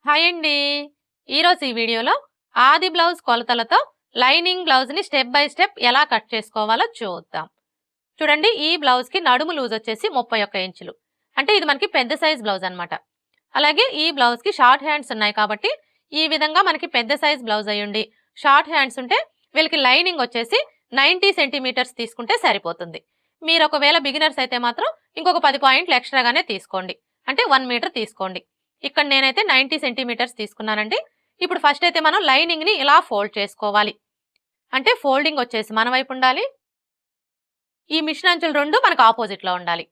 Hi అండి. ఈరోజు ఈ వీడియోలో ఆది బ్లౌజ్ కొలతలతో లైనింగ్ బ్లౌజ్ని స్టెప్ బై స్టెప్ ఎలా కట్ చేసుకోవాలో చూద్దాం. చూడండి, ఈ బ్లౌజ్కి నడుము లూజ్ వచ్చేసి 31 ఇంచులు. అంటే ఇది మనకి పెద్ద సైజ్ బ్లౌజ్ అనమాట. అలాగే ఈ బ్లౌజ్కి షార్ట్ హ్యాండ్స్ ఉన్నాయి కాబట్టి ఈ విధంగా మనకి పెద్ద సైజ్ బ్లౌజ్ అయ్యుండి షార్ట్ హ్యాండ్స్ ఉంటే వీళ్ళకి లైనింగ్ వచ్చేసి 90 సెంటీమీటర్స్ తీసుకుంటే సరిపోతుంది. మీరు ఒకవేళ బిగినర్స్ అయితే మాత్రం ఇంకొక 10 పాయింట్లు ఎక్స్ట్రాగానే తీసుకోండి. అంటే 1 మీటర్ తీసుకోండి. ఇక్కడ నేనైతే 90 సెంటీమీటర్స్ తీసుకున్నానండి. ఇప్పుడు ఫస్ట్ అయితే మనం లైనింగ్ ని ఇలా ఫోల్డ్ చేసుకోవాలి. అంటే ఫోల్డింగ్ వచ్చేసి మన వైపు ఉండాలి. ఈ మిషన్ అంచులు రెండు మనకు ఆపోజిట్ లో ఉండాలి.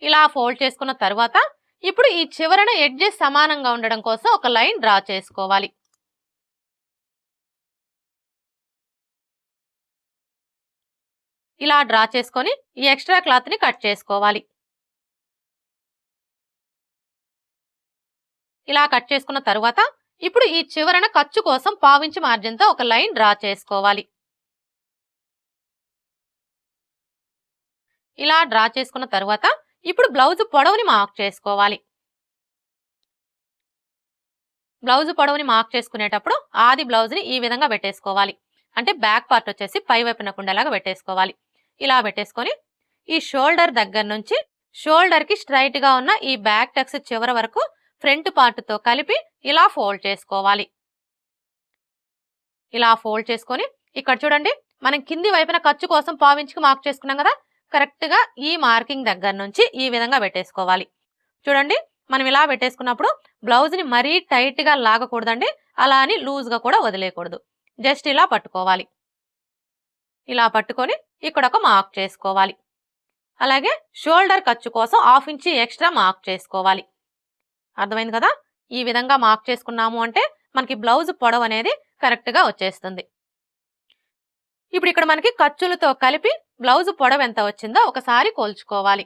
ఇలా ఫోల్డ్ చేసుకున్న తర్వాత ఇప్పుడు ఈ చివరన ఎడ్జెస్ సమానంగా ఉండడం కోసం ఒక లైన్ డ్రా చేసుకోవాలి. ఇలా డ్రా చేసుకొని ఈ ఎక్స్ట్రా క్లాత్ ని కట్ చేసుకోవాలి. ఇలా కట్ చేసుకున్న తర్వాత ఇప్పుడు ఈ చివరన ఖర్చు కోసం పావించి మార్జిన్ తో ఒక లైన్ డ్రా చేసుకోవాలి. ఇలా డ్రా చేసుకున్న తర్వాత ఇప్పుడు బ్లౌజ్ పొడవుని మార్క్ చేసుకోవాలి. బ్లౌజ్ పొడవుని మార్క్ చేసుకునేటప్పుడు ఆది బ్లౌజ్ ని ఈ విధంగా పెట్టేసుకోవాలి. అంటే బ్యాక్ పార్ట్ వచ్చేసి పై వైపునకు ఉండేలాగా పెట్టేసుకోవాలి. ఇలా పెట్టేసుకొని ఈ షోల్డర్ దగ్గర నుంచి షోల్డర్ కి స్ట్రైట్ గా ఉన్న ఈ బ్యాక్ టక్స్ చివరి వరకు ఫ్రంట్ పార్ట్ తో కలిపి ఇలా ఫోల్డ్ చేసుకోవాలి. ఇలా ఫోల్డ్ చేసుకొని ఇక్కడ చూడండి, మనం కింది వైపున ఖర్చు కోసం పావించుకు మార్క్ చేసుకున్నాం కదా, కరెక్ట్ గా ఈ మార్కింగ్ దగ్గర నుంచి ఈ విధంగా పెట్టేసుకోవాలి. చూడండి, మనం ఇలా పెట్టేసుకున్నప్పుడు బ్లౌజ్ ని మరీ టైట్ గా లాగకూడదండి, అలా అని లూజ్ గా కూడా వదిలేయకూడదు. జస్ట్ ఇలా పట్టుకోవాలి. ఇలా పట్టుకొని ఇక్కడ ఒక మార్క్ చేసుకోవాలి. అలాగే షోల్డర్ ఖర్చు కోసం 1/2 ఇంచ్ ఎక్స్ట్రా మార్క్ చేసుకోవాలి. అర్థమైంది కదా? ఈ విధంగా మార్క్ చేసుకున్నాము అంటే మనకి బ్లౌజ్ పొడవు అనేది కరెక్ట్ గా వచ్చేస్తుంది. ఇప్పుడు ఇక్కడ మనకి ఖర్చులతో కలిపి బ్లౌజ్ పొడవు ఎంత వచ్చిందో ఒకసారి కొలుచుకోవాలి.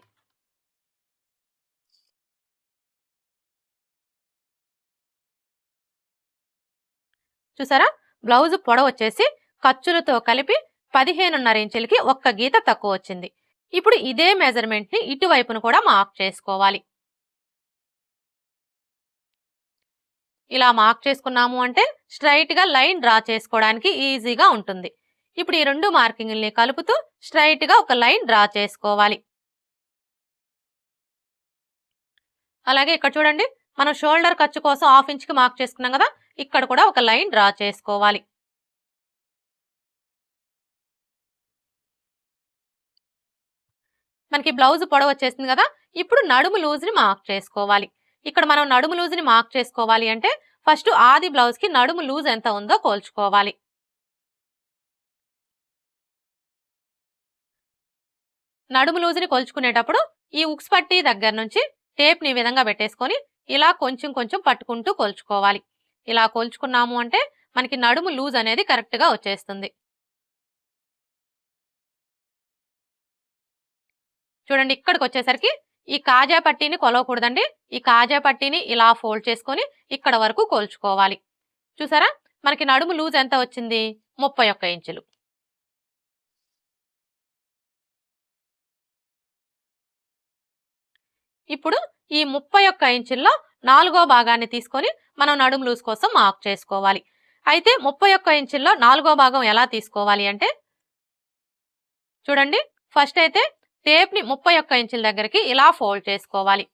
చూసారా, బ్లౌజ్ పొడవు వచ్చేసి ఖర్చులతో కలిపి 15.5 ఇంచులకి ఒక్క గీత తక్కువ వచ్చింది. ఇప్పుడు ఇదే మెజర్మెంట్ ని ఇటువైపును కూడా మార్క్ చేసుకోవాలి. ఇలా మార్క్ చేసుకున్నాము అంటే స్ట్రైట్ గా లైన్ డ్రా చేసుకోవడానికి ఈజీగా ఉంటుంది. ఇప్పుడు ఈ రెండు మార్కింగ్ని కలుపుతూ స్ట్రైట్ గా ఒక లైన్ డ్రా చేసుకోవాలి. అలాగే ఇక్కడ చూడండి, మనం షోల్డర్ ఖర్చు కోసం 1/2 ఇంచ్ కి మార్క్ చేసుకున్నాం కదా, ఇక్కడ కూడా ఒక లైన్ డ్రా చేసుకోవాలి. మనకి బ్లౌజ్ పొడవు వచ్చేసింది కదా, ఇప్పుడు నడుము లూజ్ ని మార్క్ చేసుకోవాలి. ఇక్కడ మనం నడుము లూజ్ ని మార్క్ చేసుకోవాలి అంటే ఫస్ట్ ఆది బ్లౌజ్ కి నడుము లూజ్ ఎంత ఉందో కోల్చుకోవాలి. నడుము లూజ్ ని కొలుచుకునేటప్పుడు ఈ ఉక్స్ పట్టీ దగ్గర నుంచి టేప్ ని ఈ విధంగా పెట్టేసుకొని ఇలా కొంచెం కొంచెం పట్టుకుంటూ కొలుచుకోవాలి. ఇలా కొలుచుకున్నాము అంటే మనకి నడుము లూజ్ అనేది కరెక్ట్ గా వచ్చేస్తుంది. చూడండి, ఇక్కడికి వచ్చేసరికి ఈ కాజా పట్టీని కొలవకూడదండి. ఈ కాజా పట్టీని ఇలా ఫోల్డ్ చేసుకొని ఇక్కడ వరకు కొలుచుకోవాలి. చూసారా, మనకి నడుము లూజ్ ఎంత వచ్చింది? 31 ఇంచులు. ఇప్పుడు ఈ 31 ఇంచుల్లో 4వ భాగాన్ని తీసుకొని మనం నడుము లూజ్ కోసం మార్క్ చేసుకోవాలి. అయితే 31 ఇంచుల్లో 4వ భాగం ఎలా తీసుకోవాలి అంటే చూడండి, ఫస్ట్ అయితే టేప్ ని 31 ఇంచుల దగ్గరికి ఇలా ఫోల్డ్ చేసుకోవాలి.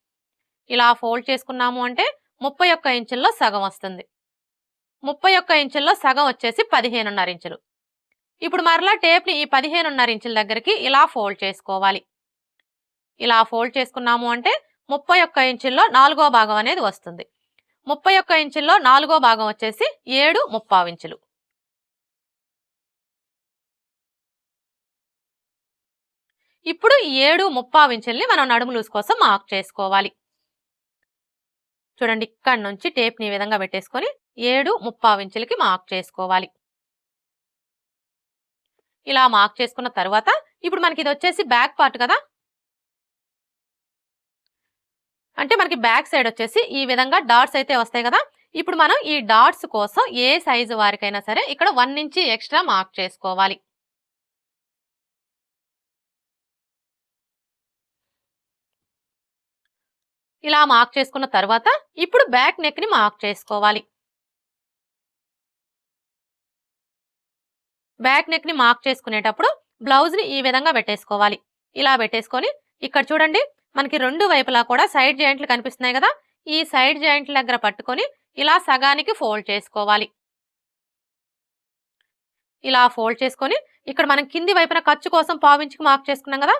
ఇలా ఫోల్డ్ చేసుకున్నాము అంటే 31 ఇంచుల్లో సగం వస్తుంది. 31 ఇంచుల్లో సగం వచ్చేసి 15.5 ఇంచులు. ఇప్పుడు మరలా టేప్ ని ఈ 15.5 ఇంచుల దగ్గరికి ఇలా ఫోల్డ్ చేసుకోవాలి. ఇలా ఫోల్డ్ చేసుకున్నాము అంటే 31 ఇంచుల్లో 4వ భాగం అనేది వస్తుంది. 31 ఇంచుల్లో 4వ భాగం వచ్చేసి 7.75 ఇంచులు. ఇప్పుడు 7.75 ఇంచుల్ని మనం నడుము లూజ్ కోసం మార్క్ చేసుకోవాలి. చూడండి, ఇక్కడ నుంచి టేప్ ని ఈ విధంగా పెట్టేసుకొని 7.75 ఇంచులకి మార్క్ చేసుకోవాలి. ఇలా మార్క్ చేసుకున్న తర్వాత ఇప్పుడు మనకి ఇది వచ్చేసి బ్యాక్ పార్ట్ కదా, అంటే మనకి బ్యాక్ సైడ్ వచ్చేసి ఈ విధంగా డాట్స్ అయితే వస్తాయి కదా. ఇప్పుడు మనం ఈ డాట్స్ కోసం ఏ సైజు వారికైనా సరే ఇక్కడ 1 ఇంచ్ ఎక్స్ట్రా మార్క్ చేసుకోవాలి. ఇలా మార్క్ చేసుకున్న తర్వాత ఇప్పుడు బ్యాక్ నెక్ ని మార్క్ చేసుకోవాలి. బ్యాక్ నెక్ ని మార్క్ చేసుకునేటప్పుడు బ్లౌజ్ ని ఈ విధంగా పెట్టేసుకోవాలి. ఇలా పెట్టేసుకొని ఇక్కడ చూడండి మనకి రెండు వైపులా కూడా సైడ్ జాయింట్లు కనిపిస్తున్నాయి కదా, ఈ సైడ్ జాయింట్ల దగ్గర పట్టుకొని ఇలా సగానికి ఫోల్డ్ చేసుకోవాలి. ఇలా ఫోల్డ్ చేసుకొని ఇక్కడ మనం కింది వైపున ఖర్చు కోసం పావించుకు మార్క్ చేసుకున్నాం కదా,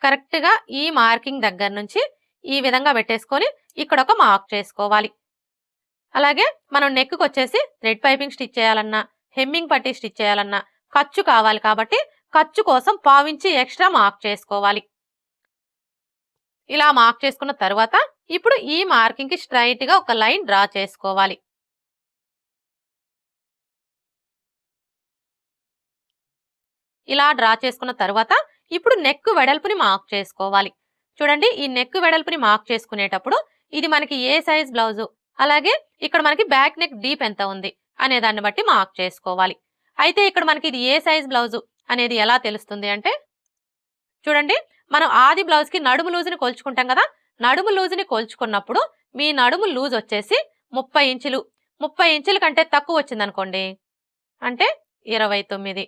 కరెక్ట్ గా ఈ మార్కింగ్ దగ్గర నుంచి ఈ విధంగా పెట్టేసుకొని ఇక్కడ ఒక మార్క్ చేసుకోవాలి. అలాగే మనం నెక్ కు వచ్చేసి థ్రెడ్ పైపింగ్ స్టిచ్ చేయాలన్నా హెమ్మింగ్ పట్టి స్టిచ్ చేయాలన్నా ఖర్చు కావాలి కాబట్టి ఖర్చు కోసం పావించి ఎక్స్ట్రా మార్క్ చేసుకోవాలి. ఇలా మార్క్ చేసుకున్న తర్వాత ఇప్పుడు ఈ మార్కింగ్ కి స్ట్రైట్ గా ఒక లైన్ డ్రా చేసుకోవాలి. ఇలా డ్రా చేసుకున్న తర్వాత ఇప్పుడు నెక్ వెడల్పుని మార్క్ చేసుకోవాలి. చూడండి ఈ నెక్ వెడల్పుని మార్క్ చేసుకునేటప్పుడు ఇది మనకి ఏ సైజ్ బ్లౌజు, అలాగే ఇక్కడ మనకి బ్యాక్ నెక్ డీప్ ఎంత ఉంది అనే దాన్ని బట్టి మార్క్ చేసుకోవాలి. అయితే ఇక్కడ మనకి ఇది ఏ సైజ్ బ్లౌజు అనేది ఎలా తెలుస్తుంది అంటే, చూడండి మనం ఆది బ్లౌజ్ కి నడుము లూజుని కొలుచుకుంటాం కదా, నడుము లూజుని కొలుచుకున్నప్పుడు మీ నడుము లూజ్ వచ్చేసి 30 ఇంచులు, 30 ఇంచుల కంటే తక్కువ వచ్చింది అనుకోండి అంటే 29,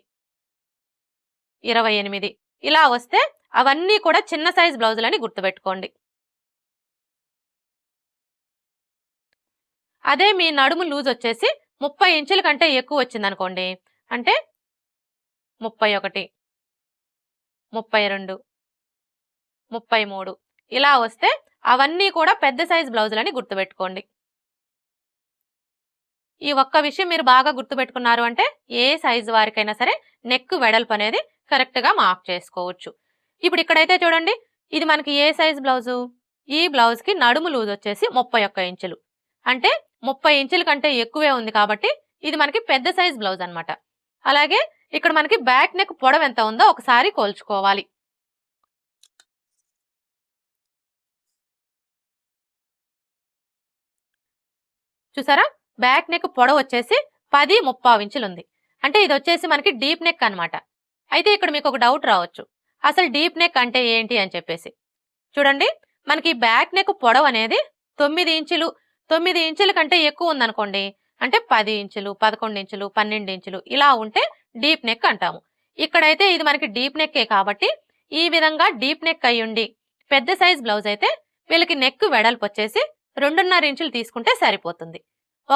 28 ఇలా వస్తే అవన్నీ కూడా చిన్న సైజ్ బ్లౌజులని గుర్తుపెట్టుకోండి. అదే మీ నడుము లూజ్ వచ్చేసి 30 ఇంచుల కంటే ఎక్కువ వచ్చింది అనుకోండి అంటే 31, 32, 33 ఇలా వస్తే అవన్నీ కూడా పెద్ద సైజ్ బ్లౌజులని గుర్తుపెట్టుకోండి. ఈ ఒక్క విషయం మీరు బాగా గుర్తుపెట్టుకున్నారు అంటే ఏ సైజు వారికైనా సరే నెక్ వెడల్పు అనేది కరెక్ట్ గా మార్క్ చేసుకోవచ్చు. ఇప్పుడు ఇక్కడైతే చూడండి ఇది మనకి ఏ సైజ్ బ్లౌజు, ఈ బ్లౌజ్ కి నడుము లూజ్ వచ్చేసి 31 ఇంచులు అంటే 30 ఇంచుల కంటే ఎక్కువే ఉంది కాబట్టి ఇది మనకి పెద్ద సైజ్ బ్లౌజ్ అన్నమాట. అలాగే ఇక్కడ మనకి బ్యాక్ నెక్ పొడవు ఎంత ఉందో ఒకసారి కొలుచుకోవాలి. చూసారా బ్యాక్ నెక్ పొడవు వచ్చేసి 10.75 ఇంచులు ఉంది అంటే ఇది వచ్చేసి మనకి డీప్ నెక్ అన్నమాట. అయితే ఇక్కడ మీకు ఒక డౌట్ రావచ్చు, అసలు డీప్ నెక్ అంటే ఏంటి అని చెప్పేసి. చూడండి మనకి బ్యాక్ నెక్ పొడవు అనేది 9 ఇంచులు, 9 ఇంచుల కంటే ఎక్కువ ఉందనుకోండి అంటే 10 ఇంచులు, 11 ఇంచులు, 12 ఇంచులు ఇలా ఉంటే డీప్ నెక్ అంటాము. ఇక్కడైతే ఇది మనకి డీప్ నెక్కే కాబట్టి ఈ విధంగా డీప్ నెక్ అయ్యుండి పెద్ద సైజ్ బ్లౌజ్ అయితే వీళ్ళకి నెక్ వెడల్పు వచ్చేసి 2.5 ఇంచులు తీసుకుంటే సరిపోతుంది.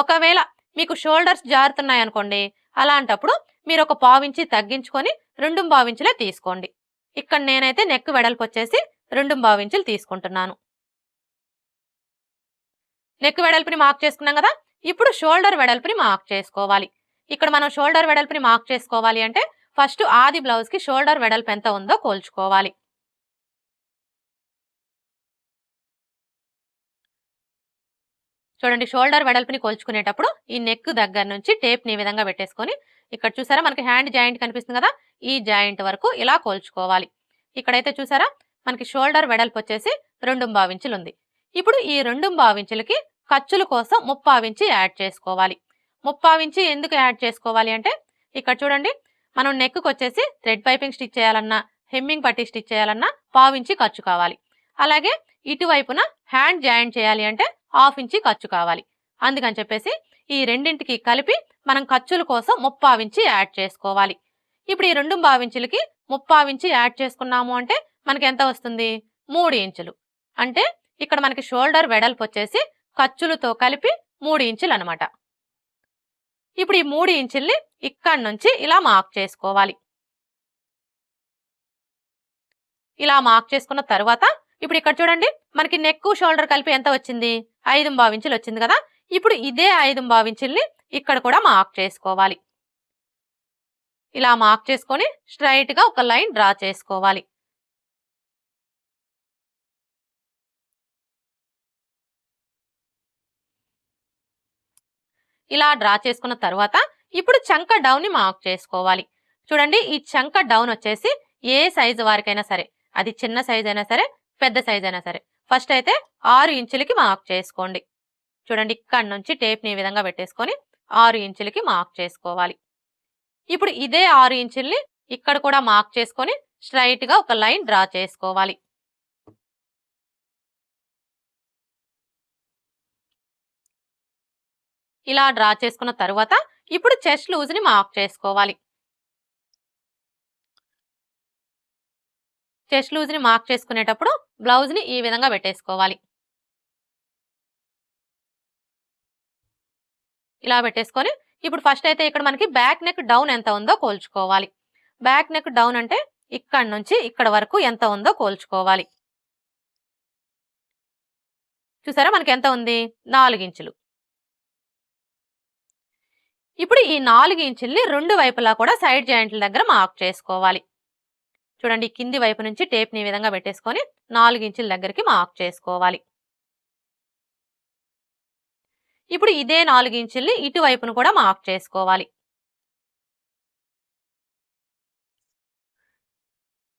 ఒకవేళ మీకు షోల్డర్స్ జారుతున్నాయి అనుకోండి అలాంటప్పుడు మీరు ఒక 1/4 ఇంచి తగ్గించుకొని 2.5 ఇంచులే తీసుకోండి. ఇక్కడ నేనైతే నెక్ వెడల్పు వచ్చేసి 2.5 ఇంచులు తీసుకుంటున్నాను. నెక్ వెడల్పుని మార్క్ చేసుకున్నాం కదా, ఇప్పుడు షోల్డర్ వెడల్పుని మార్క్ చేసుకోవాలి. ఇక్కడ మనం షోల్డర్ వెడల్పుని మార్క్ చేసుకోవాలి అంటే ఫస్ట్ ఆది బ్లౌజ్ కి షోల్డర్ వెడల్పు ఎంత ఉందో కోల్చుకోవాలి. చూడండి షోల్డర్ వెడల్పుని కొలుచుకునేటప్పుడు ఈ నెక్ దగ్గర నుంచి టేప్ ని ఈ విధంగా పెట్టేసుకొని ఇక్కడ చూసారా మనకి హ్యాండ్ జాయింట్ కనిపిస్తుంది కదా, ఈ జాయింట్ వరకు ఇలా కోల్చుకోవాలి. ఇక్కడైతే చూసారా మనకి షోల్డర్ వెడల్పు వచ్చేసి 2.5 ఇంచులు ఉంది. ఇప్పుడు ఈ 2.5 ఇంచులకి ఖర్చుల కోసం 3/4 ఇంచి యాడ్ చేసుకోవాలి. 3/4 ఇంచి ఎందుకు యాడ్ చేసుకోవాలి అంటే ఇక్కడ చూడండి మనం నెక్ కు వచ్చేసి థ్రెడ్ పైపింగ్ స్టిచ్ చేయాలన్నా హెమ్మింగ్ పట్టి స్టిచ్ చేయాలన్నా 1/4 ఇంచి ఖర్చు కావాలి. అలాగే ఇటువైపున హ్యాండ్ జాయింట్ చేయాలి అంటే 1/2 ఇంచి ఖర్చు కావాలి. అందుకని చెప్పేసి ఈ రెండింటికి కలిపి మనం ఖర్చుల కోసం 3/4 ఇంచి యాడ్ చేసుకోవాలి. ఇప్పుడు ఈ 2.5 ఇంచులకి 3/4 ఇంచి యాడ్ చేసుకున్నాము అంటే మనకి ఎంత వస్తుంది 3 ఇంచులు అంటే ఇక్కడ మనకి షోల్డర్ వెడల్పు వచ్చేసి ఖర్చులతో కలిపి 3 ఇంచులు అన్నమాట. ఇప్పుడు ఈ 3 ఇంచుల్ని ఇక్కడ నుంచి ఇలా మార్క్ చేసుకోవాలి. ఇలా మార్క్ చేసుకున్న తర్వాత ఇప్పుడు ఇక్కడ చూడండి మనకి నెక్ షోల్డర్ కలిపి ఎంత వచ్చింది 5.5 ఇంచులు వచ్చింది కదా, ఇప్పుడు ఇదే 5.5 ఇంచుల్ని ఇక్కడ కూడా మార్క్ చేసుకోవాలి. ఇలా మార్క్ చేసుకొని స్ట్రైట్ గా ఒక లైన్ డ్రా చేసుకోవాలి. ఇలా డ్రా చేసుకున్న తర్వాత ఇప్పుడు చంక డౌన్ ని మార్క్ చేసుకోవాలి. చూడండి ఈ చంక డౌన్ వచ్చేసి ఏ సైజు వారికైనా సరే, అది చిన్న సైజ్ అయినా సరే పెద్ద సైజ్ అయినా సరే ఫస్ట్ అయితే 6 ఇంచులకి మార్క్ చేసుకోండి. చూడండి ఇక్కడ నుంచి టేప్ ని ఈ విధంగా పెట్టేసుకొని 6 ఇంచులకి మార్క్ చేసుకోవాలి. ఇప్పుడు ఇదే 6 ఇంచుల్ని ఇక్కడ కూడా మార్క్ చేసుకొని స్ట్రైట్ గా ఒక లైన్ డ్రా చేసుకోవాలి. ఇలా డ్రా చేసుకున్న తర్వాత ఇప్పుడు చెస్ట్ లూజ్ ని మార్క్ చేసుకోవాలి. చెస్ట్ లూజ్ ని మార్క్ చేసుకునేటప్పుడు బ్లౌజ్ ని ఈ విధంగా పెట్టేసుకోవాలి. ఇలా పెట్టేసుకొని ఇప్పుడు ఫస్ట్ అయితే ఇక్కడ మనకి బ్యాక్ నెక్ డౌన్ ఎంత ఉందో కోల్చుకోవాలి. బ్యాక్ నెక్ డౌన్ అంటే ఇక్కడ నుంచి ఇక్కడ వరకు ఎంత ఉందో కోల్చుకోవాలి. చూసారా మనకి ఎంత ఉంది? 4 ఇంచులు. ఇప్పుడు ఈ 4 ఇంచుల్ని రెండు వైపులా కూడా సైడ్ జాయింట్ల దగ్గర మార్క్ చేసుకోవాలి. చూడండి కింది వైపు నుంచి టేప్ని ఈ విధంగా పెట్టేసుకొని 4 ఇంచుల దగ్గరికి మార్క్ చేసుకోవాలి. ఇప్పుడు ఇదే 4 ఇంచుల్ని ఇటువైపును కూడా మార్క్ చేసుకోవాలి.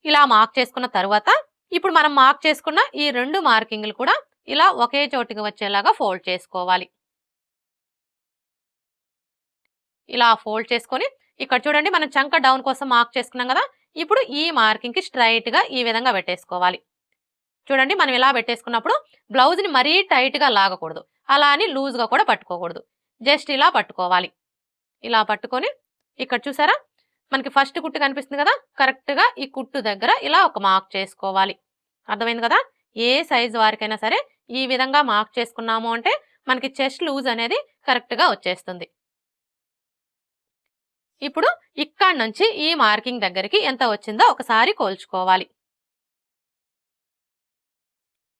ఇలా మార్క్ చేసుకున్న తర్వాత ఇప్పుడు మనం మార్క్ చేసుకున్న ఈ రెండు మార్కింగ్లు కూడా ఇలా ఒకే చోటుకి వచ్చేలాగా ఫోల్డ్ చేసుకోవాలి. ఇలా ఫోల్డ్ చేసుకొని ఇక్కడ చూడండి మనం చంక డౌన్ కోసం మార్క్ చేసుకున్నాం కదా, ఇప్పుడు ఈ మార్కింగ్ కి స్ట్రైట్ గా ఈ విధంగా పెట్టేసుకోవాలి. చూడండి మనం ఇలా పెట్టేసుకున్నప్పుడు బ్లౌజ్ ని మరీ టైట్ గా లాగకూడదు, అలా అని లూజ్ గా కూడా పట్టుకోకూడదు. జస్ట్ ఇలా పట్టుకోవాలి. ఇలా పట్టుకొని ఇక్కడ చూసారా మనకి ఫస్ట్ కుట్టు కనిపిస్తుంది కదా, కరెక్ట్ గా ఈ కుట్టు దగ్గర ఇలా ఒక మార్క్ చేసుకోవాలి. అర్థమైంది కదా? ఏ సైజు వారికైనా సరే ఈ విధంగా మార్క్ చేసుకున్నాము అంటే మనకి చెస్ట్ లూజ్ అనేది కరెక్ట్ గా వచ్చేస్తుంది. ఇప్పుడు ఇక్కడ నుంచి ఈ మార్కింగ్ దగ్గరికి ఎంత వచ్చిందో ఒకసారి కోల్చుకోవాలి.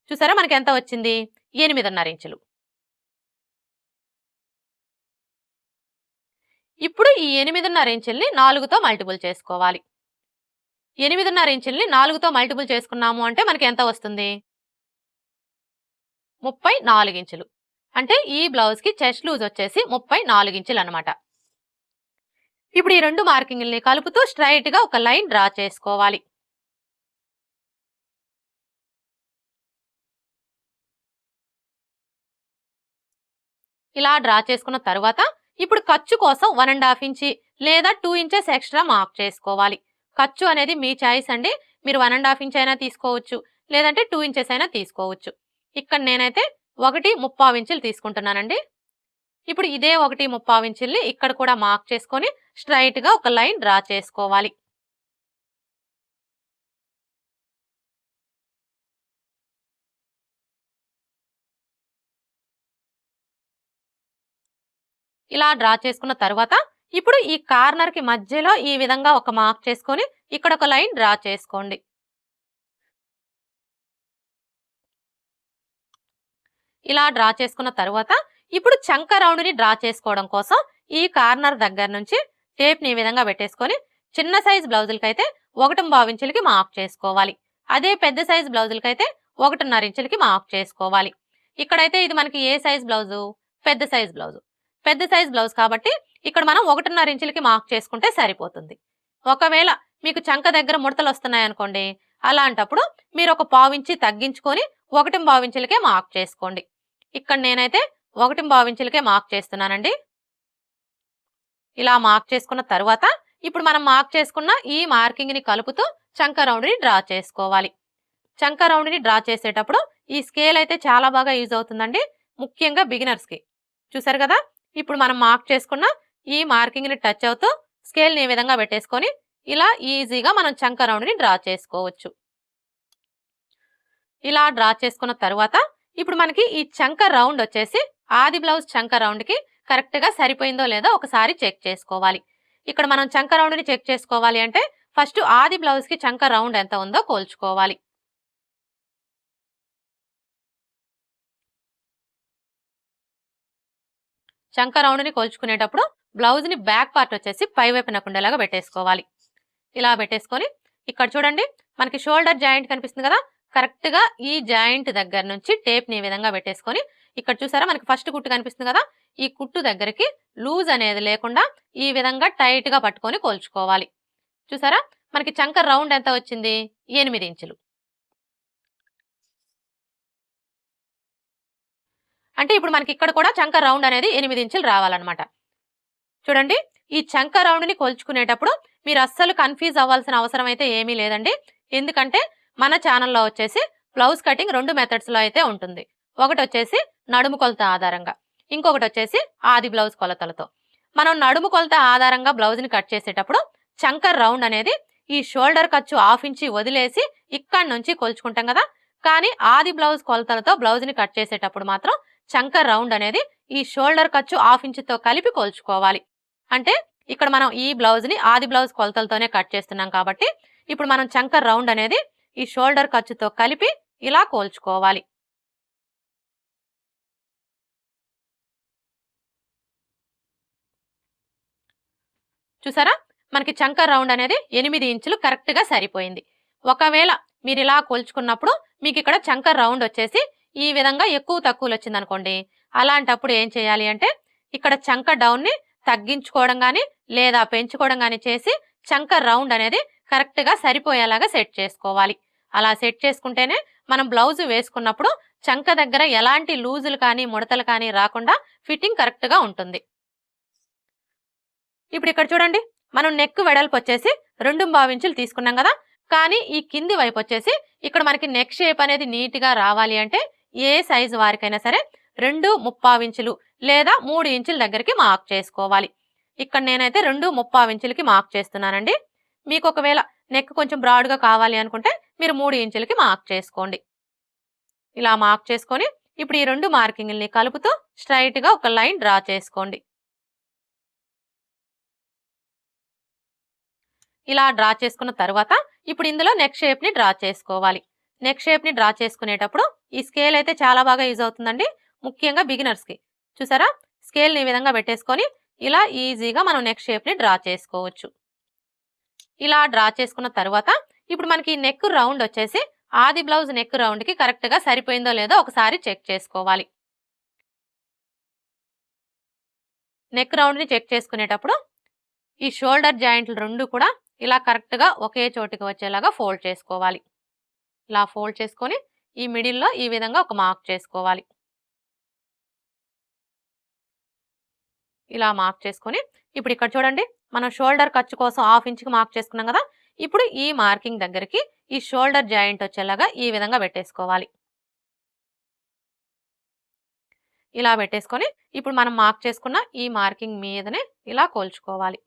చూసారా మనకి ఎంత వచ్చింది? 8.5 ఇంచులు. ఇప్పుడు ఈ 8.5 ఇంచుల్ని 4తో మల్టిపుల్ చేసుకోవాలి. 8.5 ఇంచుల్ని 4తో మల్టిపుల్ చేసుకున్నాము అంటే మనకి ఎంత వస్తుంది? 34 ఇంచులు. అంటే ఈ బ్లౌజ్ కి చెస్ట్ లూజ్ వచ్చేసి 34 ఇంచులు అన్నమాట. ఇప్పుడు ఈ రెండు మార్కింగ్ని కలుపుతూ స్ట్రైట్ గా ఒక లైన్ డ్రా చేసుకోవాలి. ఇలా డ్రా చేసుకున్న తర్వాత ఇప్పుడు ఖర్చు కోసం 1.5 ఇంచి లేదా 2 ఇంచెస్ ఎక్స్ట్రా మార్క్ చేసుకోవాలి. ఖర్చు అనేది మీ చాయిస్ అండి. మీరు 1.5 ఇంచ్ అయినా తీసుకోవచ్చు, లేదంటే 2 ఇంచెస్ అయినా తీసుకోవచ్చు. ఇక్కడ నేనైతే 1.75 ఇంచులు తీసుకుంటున్నానండి. ఇప్పుడు ఇదే 1.75 ఇంచుల్ని ఇక్కడ కూడా మార్క్ చేసుకొని స్ట్రైట్ గా ఒక లైన్ డ్రా చేసుకోవాలి. ఇలా డ్రా చేసుకున్న తర్వాత ఇప్పుడు ఈ కార్నర్ కి మధ్యలో ఈ విధంగా ఒక మార్క్ చేసుకొని ఇక్కడ ఒక లైన్ డ్రా చేసుకోండి. ఇలా డ్రా చేసుకున్న తర్వాత ఇప్పుడు చంక రౌండ్ ని డ్రా చేసుకోవడం కోసం ఈ కార్నర్ దగ్గర నుంచి టేప్ ని ఈ విధంగా పెట్టేసుకొని చిన్న సైజ్ బ్లౌజులకైతే 1.25 ఇంచులకి మార్క్ చేసుకోవాలి. అదే పెద్ద సైజ్ బ్లౌజులకైతే 1.5 ఇంచులకి మార్క్ చేసుకోవాలి. ఇక్కడైతే ఇది మనకి ఏ సైజ్ బ్లౌజు? పెద్ద సైజ్ బ్లౌజు. పెద్ద సైజ్ బ్లౌజ్ కాబట్టి ఇక్కడ మనం 1.5 ఇంచులకి మార్క్ చేసుకుంటే సరిపోతుంది. ఒకవేళ మీకు చంక దగ్గర ముడతలు వస్తున్నాయి అనుకోండి, అలాంటప్పుడు మీరు ఒక 1/4 ఇంచి తగ్గించుకొని 1.25 ఇంచులకే మార్క్ చేసుకోండి. ఇక్కడ నేనైతే 1.25 ఇంచులకే మార్క్ చేస్తున్నానండి. ఇలా మార్క్ చేసుకున్న తర్వాత ఇప్పుడు మనం మార్క్ చేసుకున్న ఈ మార్కింగ్ ని కలుపుతూ చంక రౌండ్ ని డ్రా చేసుకోవాలి. చంక రౌండ్ ని డ్రా చేసేటప్పుడు ఈ స్కేల్ అయితే చాలా బాగా యూజ్ అవుతుందండి, ముఖ్యంగా బిగినర్స్ కి. చూసారు కదా, ఇప్పుడు మనం మార్క్ చేసుకున్న ఈ మార్కింగ్ ని టచ్ అవుతూ స్కేల్ ని ఈ విధంగా పెట్టేసుకొని ఇలా ఈజీగా మనం చంక రౌండ్ ని డ్రా చేసుకోవచ్చు. ఇలా డ్రా చేసుకున్న తర్వాత ఇప్పుడు మనకి ఈ చంక రౌండ్ వచ్చేసి ఆది బ్లౌజ్ చంక రౌండ్ కి కరెక్ట్ గా సరిపోయిందో లేదో ఒకసారి చెక్ చేసుకోవాలి. ఇక్కడ మనం చంక రౌండ్ ని చెక్ చేసుకోవాలి అంటే ఫస్ట్ ఆది బ్లౌజ్ కి చంక రౌండ్ ఎంత ఉందో కోల్చుకోవాలి. చంక రౌండ్ ని కొలుచుకునేటప్పుడు బ్లౌజ్ ని బ్యాక్ పార్ట్ వచ్చేసి పై వైపున ఉండేలాగా పెట్టేసుకోవాలి. ఇలా పెట్టేసుకొని ఇక్కడ చూడండి మనకి షోల్డర్ జాయింట్ కనిపిస్తుంది కదా, కరెక్ట్ గా ఈ జాయింట్ దగ్గర నుంచి టేప్ ని ఈ విధంగా పెట్టేసుకొని ఇక్కడ చూసారా మనకి ఫస్ట్ కుట్టు కనిపిస్తుంది కదా, ఈ కుట్టు దగ్గరికి లూజ్ అనేది లేకుండా ఈ విధంగా టైట్ గా పట్టుకొని కొలుచుకోవాలి. చూసారా మనకి చంక రౌండ్ ఎంత వచ్చింది? 8 ఇంచులు. అంటే ఇప్పుడు మనకి ఇక్కడ కూడా చంక రౌండ్ అనేది 8 ఇంచులు రావాలన్నమాట. చూడండి ఈ చంక రౌండ్ ని కొలుచుకునేటప్పుడు మీరు అస్సలు కన్ఫ్యూజ్ అవ్వాల్సిన అవసరం అయితే ఏమీ లేదండి. ఎందుకంటే మన ఛానల్లో వచ్చేసి బ్లౌజ్ కటింగ్ 2 మెథడ్స్ లో అయితే ఉంటుంది. ఒకటి వచ్చేసి నడుము కొలత ఆధారంగా, ఇంకొకటి వచ్చేసి ఆది బ్లౌజ్ కొలతలతో. మనం నడుము కొలత ఆధారంగా బ్లౌజ్ని కట్ చేసేటప్పుడు చంకర్ రౌండ్ అనేది ఈ షోల్డర్ ఖర్చు 1/2 ఇంచి వదిలేసి ఇక్కడి నుంచి కొలుచుకుంటాం కదా. కానీ ఆది బ్లౌజ్ కొలతలతో బ్లౌజ్ని కట్ చేసేటప్పుడు మాత్రం చంకర్ రౌండ్ అనేది ఈ షోల్డర్ ఖర్చు 1/2 ఇంచుతో కలిపి కొలుచుకోవాలి. అంటే ఇక్కడ మనం ఈ బ్లౌజ్ని ఆది బ్లౌజ్ కొలతలతోనే కట్ చేస్తున్నాం కాబట్టి ఇప్పుడు మనం చంకర్ రౌండ్ అనేది ఈ షోల్డర్ ఖర్చుతో కలిపి ఇలా కోల్చుకోవాలి. చూసారా, మనకి చంకర్ రౌండ్ అనేది 8 ఇంచులు కరెక్ట్ గా సరిపోయింది. ఒకవేళ మీరు ఇలా కొలుచుకున్నప్పుడు మీకు ఇక్కడ చంకర్ రౌండ్ వచ్చేసి ఈ విధంగా ఎక్కువ తక్కువలు వచ్చింది అనుకోండి, అలాంటప్పుడు ఏం చేయాలి అంటే ఇక్కడ చంకర్ డౌన్ ని తగ్గించుకోవడం గానీ లేదా పెంచుకోవడం గానీ చేసి చంకర్ రౌండ్ అనేది కరెక్ట్ గా సరిపోయేలాగా సెట్ చేసుకోవాలి. అలా సెట్ చేసుకుంటేనే మనం బ్లౌజ్ వేసుకున్నప్పుడు చంక దగ్గర ఎలాంటి లూజులు కానీ ముడతలు కానీ రాకుండా ఫిట్టింగ్ కరెక్ట్ గా ఉంటుంది. ఇప్పుడు ఇక్కడ చూడండి, మనం నెక్ వెడల్పు వచ్చేసి 2.5 ఇంచులు తీసుకున్నాం కదా. కానీ ఈ కింది వైపు వచ్చేసి ఇక్కడ మనకి నెక్ షేప్ అనేది నీట్ గా రావాలి అంటే ఏ సైజు వారికైనా సరే 2.5 ఇంచులు లేదా 3 ఇంచుల దగ్గరికి మార్క్ చేసుకోవాలి. ఇక్కడ నేనైతే 2.5 ఇంచులకి మార్క్ చేస్తున్నానండి. మీకు ఒకవేళ నెక్ కొంచెం బ్రాడ్ గా కావాలి అనుకుంటే మీరు 3 ఇంచులకి మార్క్ చేసుకోండి. ఇలా మార్క్ చేసుకొని ఇప్పుడు ఈ 2 మార్కింగ్ని కలుపుతూ స్ట్రైట్ గా ఒక లైన్ డ్రా చేసుకోండి. ఇలా డ్రా చేసుకున్న తర్వాత ఇప్పుడు ఇందులో నెక్ షేప్ ని డ్రా చేసుకోవాలి. నెక్ షేప్ ని డ్రా చేసుకునేటప్పుడు ఈ స్కేల్ అయితే చాలా బాగా యూజ్ అవుతుందండి, ముఖ్యంగా బిగినర్స్ కి. చూసారా, స్కేల్ ని ఈ విధంగా పెట్టేసుకొని ఇలా ఈజీగా మనం నెక్ షేప్ ని డ్రా చేసుకోవచ్చు. ఇలా డ్రా చేసుకున్న తర్వాత ఇప్పుడు మనకి నెక్ రౌండ్ వచ్చేసి ఆది బ్లౌజ్ నెక్ రౌండ్ కి కరెక్ట్ గా సరిపోయిందో లేదో ఒకసారి చెక్ చేసుకోవాలి. నెక్ రౌండ్ ని చెక్ చేసుకునేటప్పుడు ఈ షోల్డర్ జాయింట్లు రెండు కూడా ఇలా కరెక్ట్ గా ఒకే చోటికి వచ్చేలాగా ఫోల్డ్ చేసుకోవాలి. ఇలా ఫోల్డ్ చేసుకొని ఈ మిడిల్లో ఈ విధంగా ఒక మార్క్ చేసుకోవాలి. ఇలా మార్క్ చేసుకొని ఇప్పుడు ఇక్కడ చూడండి, మనం షోల్డర్ ఖర్చు కోసం 1/2 ఇంచుకి మార్క్ చేసుకున్నాం కదా. ఇప్పుడు ఈ మార్కింగ్ దగ్గరికి ఈ షోల్డర్ జాయింట్ వచ్చేలాగా ఈ విధంగా పెట్టేసుకోవాలి. ఇలా పెట్టేసుకొని ఇప్పుడు మనం మార్క్ చేసుకున్న ఈ మార్కింగ్ మీదనే ఇలా కోల్చుకోవాలి.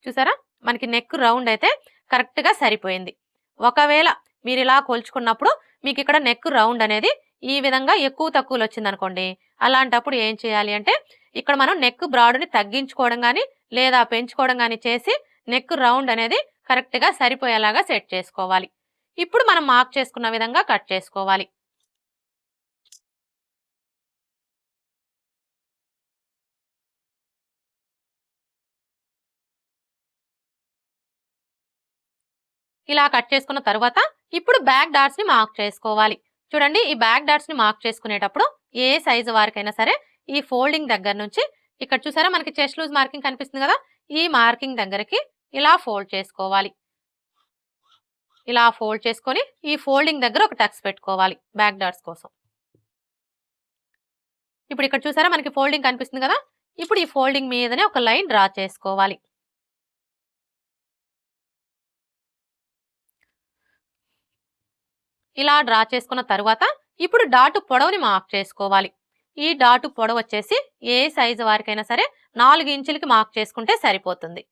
చూసారా, మనకి నెక్ రౌండ్ అయితే కరెక్ట్ గా సరిపోయింది. ఒకవేళ మీరు ఇలా కొలుచుకున్నప్పుడు మీకు ఇక్కడ నెక్ రౌండ్ అనేది ఈ విధంగా ఎక్కువ తక్కువలు వచ్చింది అనుకోండి, అలాంటప్పుడు ఏం చేయాలి అంటే ఇక్కడ మనం నెక్ బ్రాడ్ని తగ్గించుకోవడం కానీ లేదా పెంచుకోవడం కానీ చేసి నెక్ రౌండ్ అనేది కరెక్ట్ గా సరిపోయేలాగా సెట్ చేసుకోవాలి. ఇప్పుడు మనం మార్క్ చేసుకున్న విధంగా కట్ చేసుకోవాలి. ఇలా కట్ చేసుకున్న తర్వాత ఇప్పుడు బ్యాక్ డాట్స్ ని మార్క్ చేసుకోవాలి. చూడండి, ఈ బ్యాక్ డాట్స్ ని మార్క్ చేసుకునేటప్పుడు ఏ సైజు వారికైనా సరే ఈ ఫోల్డింగ్ దగ్గర నుంచి ఇక్కడ చూసారా మనకి చెస్ట్ లూజ్ మార్కింగ్ కనిపిస్తుంది కదా, ఈ మార్కింగ్ దగ్గరికి ఇలా ఫోల్డ్ చేసుకోవాలి. ఇలా ఫోల్డ్ చేసుకొని ఈ ఫోల్డింగ్ దగ్గర ఒక టక్స్ పెట్టుకోవాలి బ్యాక్ డాట్స్ కోసం. ఇప్పుడు ఇక్కడ చూసారా మనకి ఫోల్డింగ్ కనిపిస్తుంది కదా, ఇప్పుడు ఈ ఫోల్డింగ్ మీదనే ఒక లైన్ డ్రా చేసుకోవాలి. ఇలా డ్రా చేసుకున్న తర్వాత ఇప్పుడు డాటు పొడవుని మార్క్ చేసుకోవాలి. ఈ డాటు పొడవు వచ్చేసి ఏ సైజు వారికైనా సరే 4 ఇంచులకి మార్క్ చేసుకుంటే సరిపోతుంది.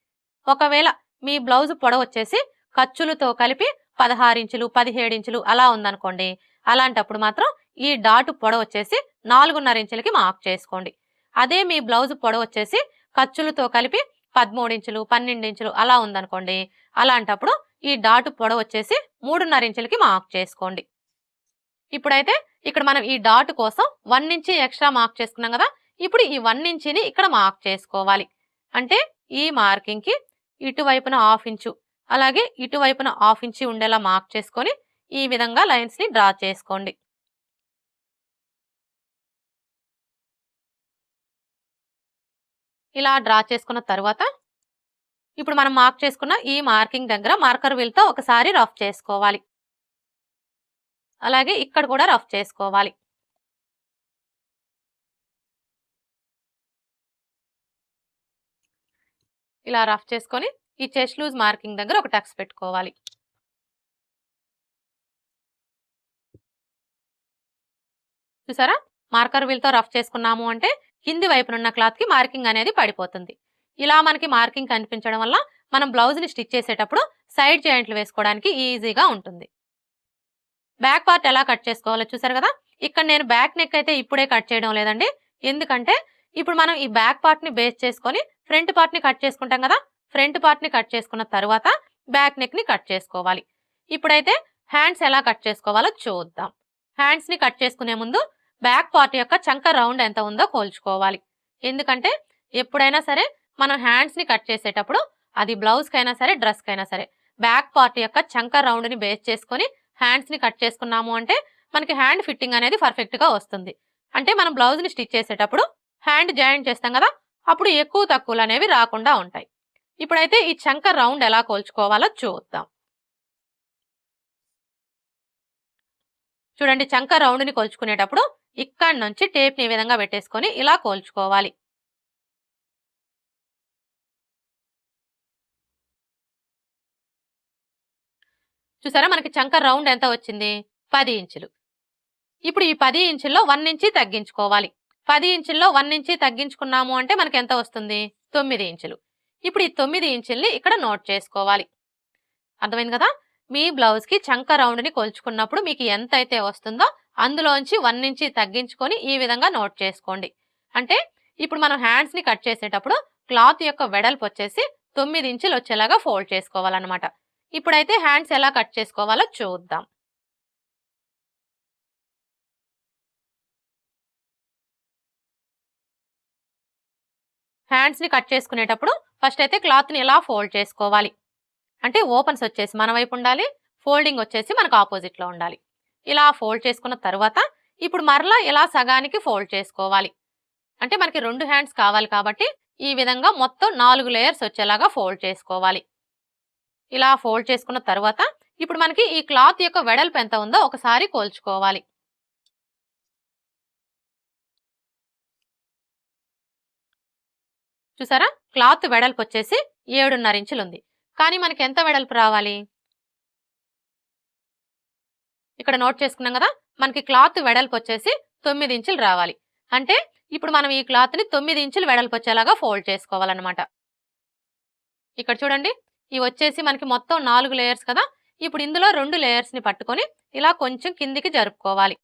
ఒకవేళ మీ బ్లౌజ్ పొడవు వచ్చేసి ఖర్చులతో కలిపి 16 ఇంచులు 17 ఇంచులు అలా ఉందనుకోండి, అలాంటప్పుడు మాత్రం ఈ డాటు పొడవు వచ్చేసి 4.5 ఇంచులకి మార్క్ చేసుకోండి. అదే మీ బ్లౌజ్ పొడవు వచ్చేసి ఖర్చులతో కలిపి 13 ఇంచులు 12 ఇంచులు అలా ఉందనుకోండి, అలాంటప్పుడు ఈ డాటు పొడవు వచ్చేసి 3.5 ఇంచులకి మార్క్ చేసుకోండి. ఇప్పుడైతే ఇక్కడ మనం ఈ డాట్ కోసం 1 ఇంచి ఎక్స్ట్రా మార్క్ చేసుకున్నాం కదా, ఇప్పుడు ఈ 1 ఇంచిని ఇక్కడ మార్క్ చేసుకోవాలి. అంటే ఈ మార్కింగ్ కి ఇటువైపున 1/2 ఇంచు అలాగే ఇటువైపున 1/2 ఇంచి ఉండేలా మార్క్ చేసుకొని ఈ విధంగా లైన్స్ ని డ్రా చేసుకోండి. ఇలా డ్రా చేసుకున్న తర్వాత ఇప్పుడు మనం మార్క్ చేసుకున్న ఈ మార్కింగ్ దగ్గర మార్కర్ వీల్ తో ఒకసారి రఫ్ చేసుకోవాలి. అలాగే ఇక్కడ కూడా రఫ్ చేసుకోవాలి. ఇలా రఫ్ చేసుకొని ఈ చెస్ట్ లూజ్ మార్కింగ్ దగ్గర ఒక టక్స్ పెట్టుకోవాలి. చూసారా, మార్కర్ వీల్తో రఫ్ చేసుకున్నాము అంటే కింది వైపునున్న క్లాత్కి మార్కింగ్ అనేది పడిపోతుంది. ఇలా మనకి మార్కింగ్ కనిపించడం వల్ల మనం బ్లౌజ్ని స్టిచ్ చేసేటప్పుడు సైడ్ జాయింట్లు వేసుకోవడానికి ఈజీగా ఉంటుంది. బ్యాక్ పార్ట్ ఎలా కట్ చేసుకోవాలో చూసారు కదా. ఇక్కడ నేను బ్యాక్ నెక్ అయితే ఇప్పుడే కట్ చేయడం లేదండి. ఎందుకంటే ఇప్పుడు మనం ఈ బ్యాక్ పార్ట్ని బేస్ చేసుకొని ఫ్రంట్ పార్ట్ని కట్ చేసుకుంటాం కదా. ఫ్రంట్ పార్ట్ని కట్ చేసుకున్న తర్వాత బ్యాక్ నెక్ని కట్ చేసుకోవాలి. ఇప్పుడైతే హ్యాండ్స్ ఎలా కట్ చేసుకోవాలో చూద్దాం. హ్యాండ్స్ని కట్ చేసుకునే ముందు బ్యాక్ పార్ట్ యొక్క చంక రౌండ్ ఎంత ఉందో కోల్చుకోవాలి. ఎందుకంటే ఎప్పుడైనా సరే మనం హ్యాండ్స్ని కట్ చేసేటప్పుడు అది బ్లౌజ్కైనా సరే డ్రెస్కైనా సరే బ్యాక్ పార్ట్ యొక్క చంక రౌండ్ని బేస్ చేసుకొని హ్యాండ్స్ని కట్ చేసుకున్నాము అంటే మనకి హ్యాండ్ ఫిట్టింగ్ అనేది పర్ఫెక్ట్గా వస్తుంది. అంటే మనం బ్లౌజ్ని స్టిచ్ చేసేటప్పుడు హ్యాండ్ జాయింట్ చేస్తాం కదా, అప్పుడు ఎక్కువ తక్కువలు అనేవి రాకుండా ఉంటాయి. ఇప్పుడైతే ఈ చంక రౌండ్ ఎలా కోల్చుకోవాలో చూద్దాం. చూడండి, చంక రౌండ్ని కొలుచుకునేటప్పుడు ఇక్కడ నుంచి టేప్ని ఈ విధంగా పెట్టేసుకొని ఇలా కోల్చుకోవాలి. చూసారా, మనకి చంక రౌండ్ ఎంత వచ్చింది? 10 ఇంచులు. ఇప్పుడు ఈ 10 ఇంచుల్లో 1 ఇంచి తగ్గించుకోవాలి. 10 ఇంచుల్లో 1 ఇంచి తగ్గించుకున్నాము అంటే మనకి ఎంత వస్తుంది? 9 ఇంచులు. ఇప్పుడు ఈ 9 ఇంచుల్ని ఇక్కడ నోట్ చేసుకోవాలి. అర్థమైంది కదా. మీ బ్లౌజ్కి చంక రౌండ్ని కొలుచుకున్నప్పుడు మీకు ఎంత అయితే వస్తుందో అందులోంచి 1 ఇంచి తగ్గించుకొని ఈ విధంగా నోట్ చేసుకోండి. అంటే ఇప్పుడు మనం హ్యాండ్స్ని కట్ చేసేటప్పుడు క్లాత్ యొక్క వెడల్పు వచ్చేసి 9 ఇంచులు వచ్చేలాగా ఫోల్డ్ చేసుకోవాలన్నమాట. ఇప్పుడైతే హ్యాండ్స్ ఎలా కట్ చేసుకోవాలో చూద్దాం. హ్యాండ్స్ని కట్ చేసుకునేటప్పుడు ఫస్ట్ అయితే క్లాత్ని ఇలా ఫోల్డ్ చేసుకోవాలి. అంటే ఓపెన్స్ వచ్చేసి మన వైపు ఉండాలి, ఫోల్డింగ్ వచ్చేసి మనకు ఆపోజిట్లో ఉండాలి. ఇలా ఫోల్డ్ చేసుకున్న తర్వాత ఇప్పుడు మరలా ఇలా సగానికి ఫోల్డ్ చేసుకోవాలి. అంటే మనకి 2 హ్యాండ్స్ కావాలి కాబట్టి ఈ విధంగా మొత్తం 4 లేయర్స్ వచ్చేలాగా ఫోల్డ్ చేసుకోవాలి. ఇలా ఫోల్డ్ చేసుకున్న తర్వాత ఇప్పుడు మనకి ఈ క్లాత్ యొక్క వెడల్పు ఎంత ఉందో ఒకసారి కోల్చుకోవాలి. చూసారా, క్లాత్ వెడల్పు వచ్చేసి 7.5 ఇంచులు ఉంది. కానీ మనకి ఎంత వెడల్పు రావాలి? ఇక్కడ నోట్ చేసుకున్నాం కదా, మనకి క్లాత్ వెడల్పు వచ్చేసి 9 ఇంచులు రావాలి. అంటే ఇప్పుడు మనం ఈ క్లాత్ని 9 ఇంచులు వెడల్పు వచ్చేలాగా ఫోల్డ్ చేసుకోవాలన్నమాట. ఇక్కడ చూడండి, ఇవి వచ్చేసి మనకి మొత్తం 4 లేయర్స్ కదా. ఇప్పుడు ఇందులో 2 లేయర్స్ని పట్టుకొని ఇలా కొంచెం కిందికి జరుపుకోవాలి.